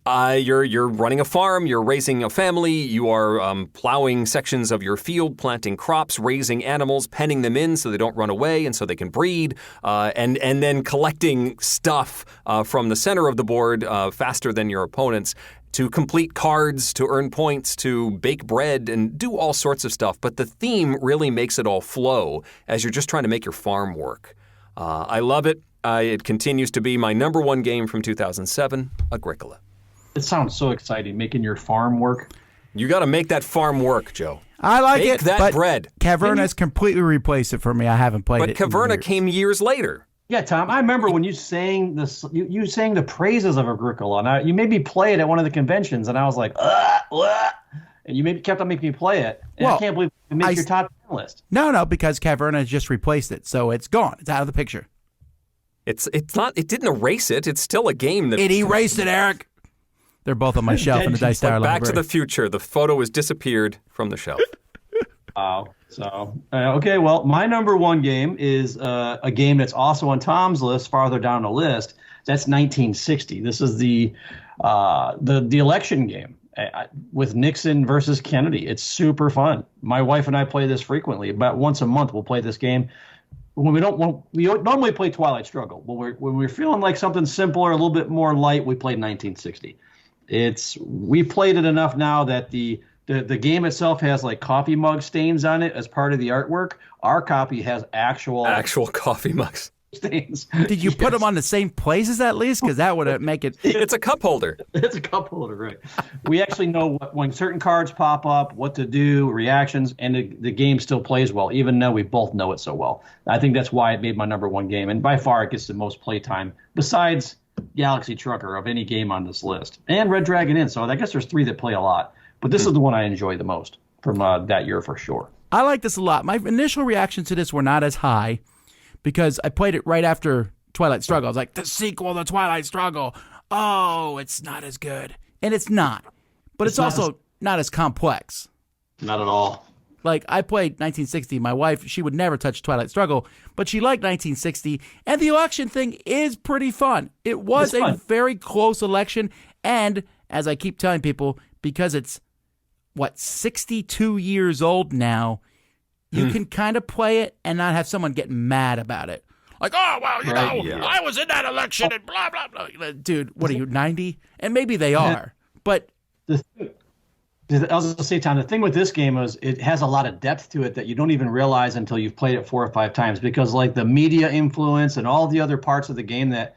S1: You're running a farm, you're raising a family, you are plowing sections of your field, planting crops, raising animals, penning them in so they don't run away and so they can breed, and then collecting stuff from the center of the board faster than your opponents to complete cards, to earn points, to bake bread, and do all sorts of stuff. But the theme really makes it all flow as you're just trying to make your farm work. I love it. It continues to be my number one game from 2007, Agricola.
S3: It sounds so exciting, making your farm work.
S1: You got to make that farm work, Joe.
S2: I like
S1: Bake
S2: it,
S1: that
S2: but
S1: bread.
S2: Caverna's completely replaced it for me. I haven't played it.
S1: But Caverna came years later.
S3: Yeah, Tom, I remember when you sang this. You sang the praises of Agricola, and you made me play it at one of the conventions, and I was like, and you kept on making me play it. And I can't believe it made your top 10 list.
S2: No, because Caverna has just replaced it, so it's gone. It's out of the picture.
S1: It's not. It didn't erase it. It's still a game that
S2: it erased it, Eric. They're both on my shelf in the Dice Tower library.
S1: Back to the Future. The photo has disappeared from the shelf.
S3: Wow. So, okay, well, my number one game is a game that's also on Tom's list, farther down the list. That's 1960. This is the election game with Nixon versus Kennedy. It's super fun. My wife and I play this frequently. About once a month, we'll play this game. We normally play Twilight Struggle. When we're feeling like something simpler, a little bit more light, we play 1960. We played it enough now that the game itself has like coffee mug stains on it as part of the artwork. Our copy has actual
S1: coffee mugs
S3: stains.
S2: Did you put them on the same places at least? Because that would make it.
S1: It's a cup holder.
S3: It's a cup holder, right? We actually know when certain cards pop up, what to do, reactions, and the game still plays well, even though we both know it so well. I think that's why it made my number one game, and by far it gets the most play time besides Galaxy Trucker of any game on this list, and Red Dragon Inn. So I guess there's three that play a lot, but this is the one I enjoy the most from that year for sure.
S2: I like this a lot. My initial reactions to this were not as high because I played it right after Twilight Struggle. I was like, the sequel to Twilight Struggle. Oh, it's not as good. And it's not. But it's also not as complex.
S3: Not at all.
S2: Like, I played 1960. My wife, she would never touch Twilight Struggle, but she liked 1960. And the election thing is pretty fun. It was a very close election. And, as I keep telling people, because it's, 62 years old now, you can kind of play it and not have someone get mad about it. Like, oh, well, I was in that election and blah, blah, blah. Dude, what are you, 90? And maybe they are. But
S3: I was going to say, Tom, the thing with this game is it has a lot of depth to it that you don't even realize until you've played it 4 or 5 times, because like the media influence and all the other parts of the game that,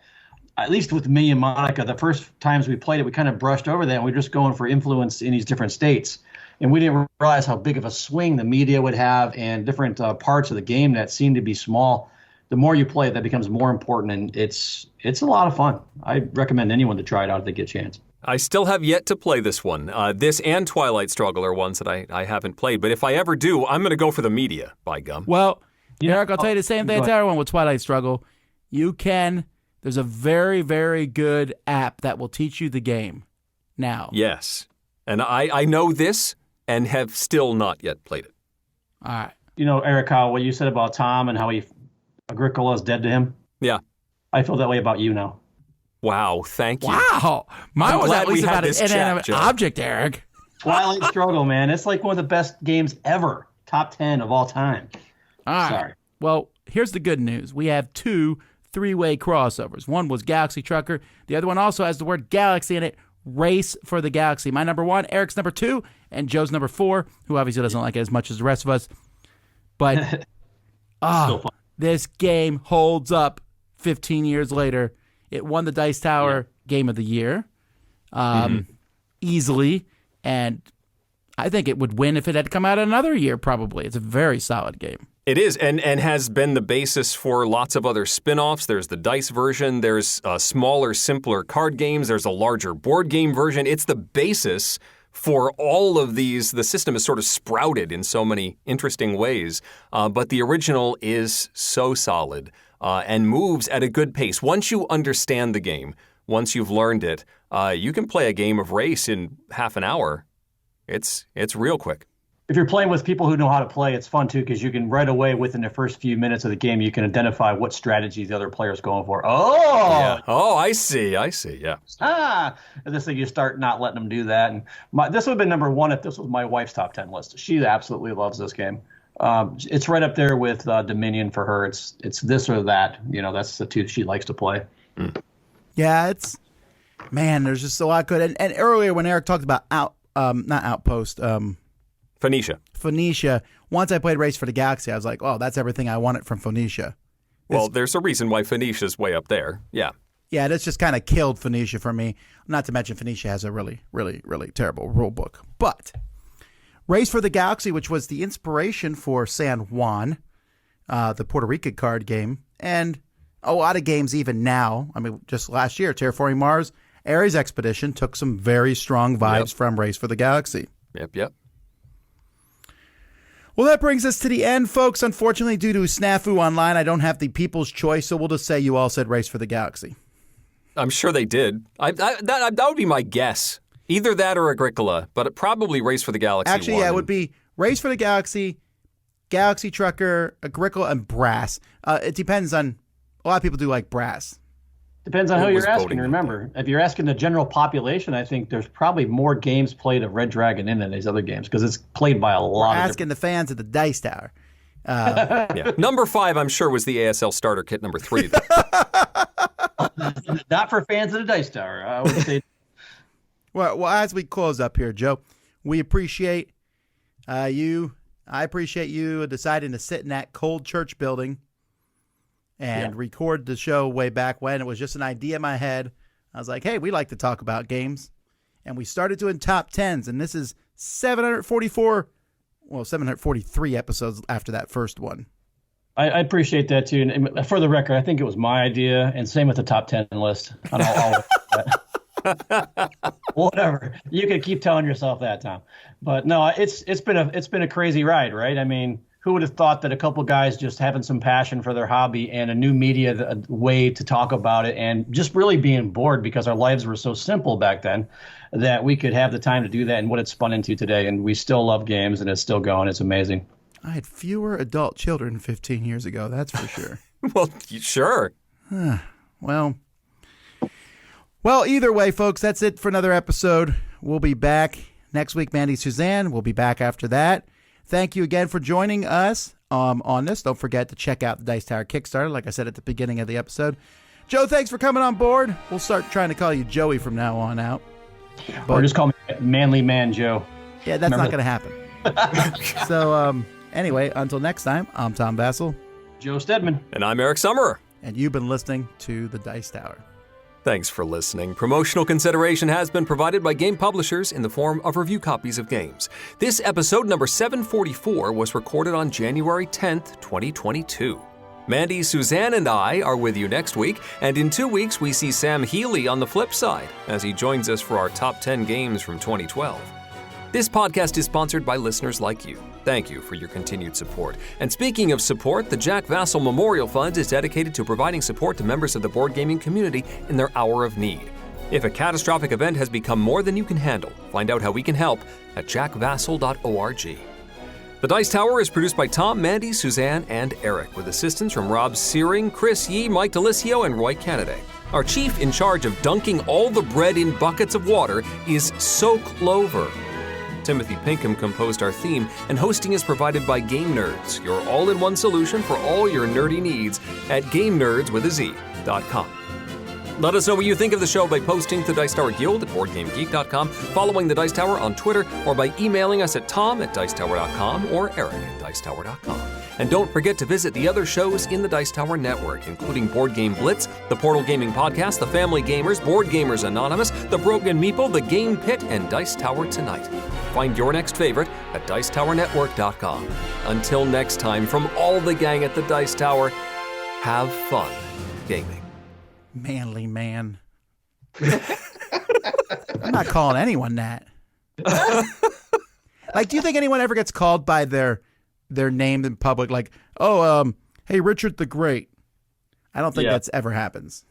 S3: at least with me and Monica, the first times we played it, we kind of brushed over that and we were just going for influence in these different states. And we didn't realize how big of a swing the media would have and different parts of the game that seemed to be small. The more you play it, that becomes more important, and it's a lot of fun. I recommend anyone to try it out if they get a chance.
S1: I still have yet to play this one. This and Twilight Struggle are ones that I haven't played. But if I ever do, I'm going to go for the media, by gum.
S2: Well, Eric, I'll tell you the same thing I tell everyone with Twilight Struggle. There's a very, very good app that will teach you the game now.
S1: Yes. And I know this and have still not yet played it.
S2: All right.
S3: You know, Eric, what you said about Tom and how Agricola is dead to him?
S1: Yeah.
S3: I feel that way about you now.
S1: Wow, thank you.
S2: Wow. Mine was at least about an
S1: inanimate
S2: object, Eric.
S3: Twilight Struggle, man. It's like one of the best games ever. Top 10 of all time.
S2: All right.
S3: Sorry.
S2: Well, here's the good news. We have 2 3-way crossovers. One was Galaxy Trucker. The other one also has the word Galaxy in it. Race for the Galaxy. My number 1, Eric's number 2, and Joe's number 4, who obviously doesn't like it as much as the rest of us. But this game holds up 15 years later. It won the Dice Tower Game of the Year easily, and I think it would win if it had come out another year, probably. It's a very solid game.
S1: It is, and has been the basis for lots of other spin-offs. There's the dice version, there's smaller, simpler card games, there's a larger board game version. It's the basis for all of these. The system is sort of sprouted in so many interesting ways, but the original is so solid and moves at a good pace. Once you understand the game, once you've learned it, you can play a game of Race in half an hour. It's real quick.
S3: If you're playing with people who know how to play, it's fun too, because you can right away within the first few minutes of the game, you can identify what strategy the other player's going for. Oh,
S1: yeah. Oh, I see. Yeah.
S3: And this thing, you start not letting them do that. And this would have been number one if this was my wife's top 10 list. She absolutely loves this game. It's right up there with Dominion for her. It's this or that. That's the two she likes to play.
S1: Mm.
S2: Yeah, there's just a lot good. And earlier when Eric talked about not Outpost, Phoenicia. Once I played Race for the Galaxy, I was like, oh, that's everything I wanted from Phoenicia.
S1: Well, there's a reason why Phoenicia's way up there. Yeah.
S2: Yeah, that's just kind of killed Phoenicia for me. Not to mention Phoenicia has a really, really, really terrible rule book. But Race for the Galaxy, which was the inspiration for San Juan, the Puerto Rican card game, and a lot of games even now. I mean, just last year, Terraforming Mars, Ares Expedition took some very strong vibes from Race for the Galaxy.
S1: Yep.
S2: Well, that brings us to the end, folks. Unfortunately, due to snafu online, I don't have the people's choice, so we'll just say you all said Race for the Galaxy.
S1: I'm sure they did. That would be my guess. Either that or Agricola, but probably Race for the Galaxy.
S2: Actually, yeah, it would be Race for the Galaxy, Galaxy Trucker, Agricola, and Brass. It depends on... A lot of people do like Brass.
S3: Depends on who you're asking. Remember, if you're asking the general population, I think there's probably more games played of Red Dragon in than these other games because it's played by a lot.
S2: We're asking the fans of the Dice Tower.
S1: Yeah. Number 5, I'm sure, was the ASL starter kit. Number 3,
S3: not for fans of the Dice Tower. I would say.
S2: Well, as we close up here, Joe, we appreciate you. I appreciate you deciding to sit in that cold church building and record the show way back when. It was just an idea in my head. I was like, hey, we like to talk about games. And we started doing top 10s, and this is 743 episodes after that first one.
S3: I appreciate that, too. And for the record, I think it was my idea, and same with the top 10 list. Whatever. You can keep telling yourself that, Tom. But no, it's been a crazy ride, right? I mean, who would have thought that a couple guys just having some passion for their hobby and a new media way to talk about it and just really being bored because our lives were so simple back then that we could have the time to do that and what it's spun into today. And we still love games and it's still going. It's amazing.
S2: I had fewer adult children 15 years ago. That's for sure.
S1: Well, sure.
S2: Well, either way, folks, that's it for another episode. We'll be back next week. Mandy Suzanne will be back after that. Thank you again for joining us on this. Don't forget to check out the Dice Tower Kickstarter, like I said at the beginning of the episode. Joe, thanks for coming on board. We'll start trying to call you Joey from now on out.
S3: Or just call me Manly Man Joe.
S2: Yeah, that's not going to happen. So, anyway, until next time, I'm Tom Vassell.
S3: Joe Steadman.
S1: And I'm Eric Summerer.
S2: And you've been listening to the Dice Tower.
S1: Thanks for listening. Promotional consideration has been provided by game publishers in the form of review copies of games. This episode number 744 was recorded on January 10th, 2022. Mandy, Suzanne, and I are with you next week, and in 2 weeks we see Sam Healy on the flip side as he joins us for our top 10 games from 2012. This podcast is sponsored by listeners like you. Thank you for your continued support. And speaking of support, the Jack Vassell Memorial Fund is dedicated to providing support to members of the board gaming community in their hour of need. If a catastrophic event has become more than you can handle, find out how we can help at jackvassell.org. The Dice Tower is produced by Tom, Mandy, Suzanne, and Eric, with assistance from Rob Searing, Chris Yee, Mike Delisio, and Roy Kennedy. Our chief in charge of dunking all the bread in buckets of water is So Clover. Timothy Pinkham composed our theme, and hosting is provided by Game Nerds, your all-in-one solution for all your nerdy needs at GameNerds.com. Let us know what you think of the show by posting to Dice Tower Guild at BoardGameGeek.com, following the Dice Tower on Twitter, or by emailing us at tom@dicetower.com or eric@dicetower.com. And don't forget to visit the other shows in the Dice Tower Network, including Board Game Blitz, the Portal Gaming Podcast, The Family Gamers, Board Gamers Anonymous, The Broken Meeple, The Game Pit, and Dice Tower Tonight. Find your next favorite at dicetowernetwork.com. Until next time, from all the gang at the Dice Tower, have fun gaming.
S2: Manly man. I'm not calling anyone that. Like, do you think anyone ever gets called by their name in public? Like, hey, Richard the Great. I don't think that's ever happens.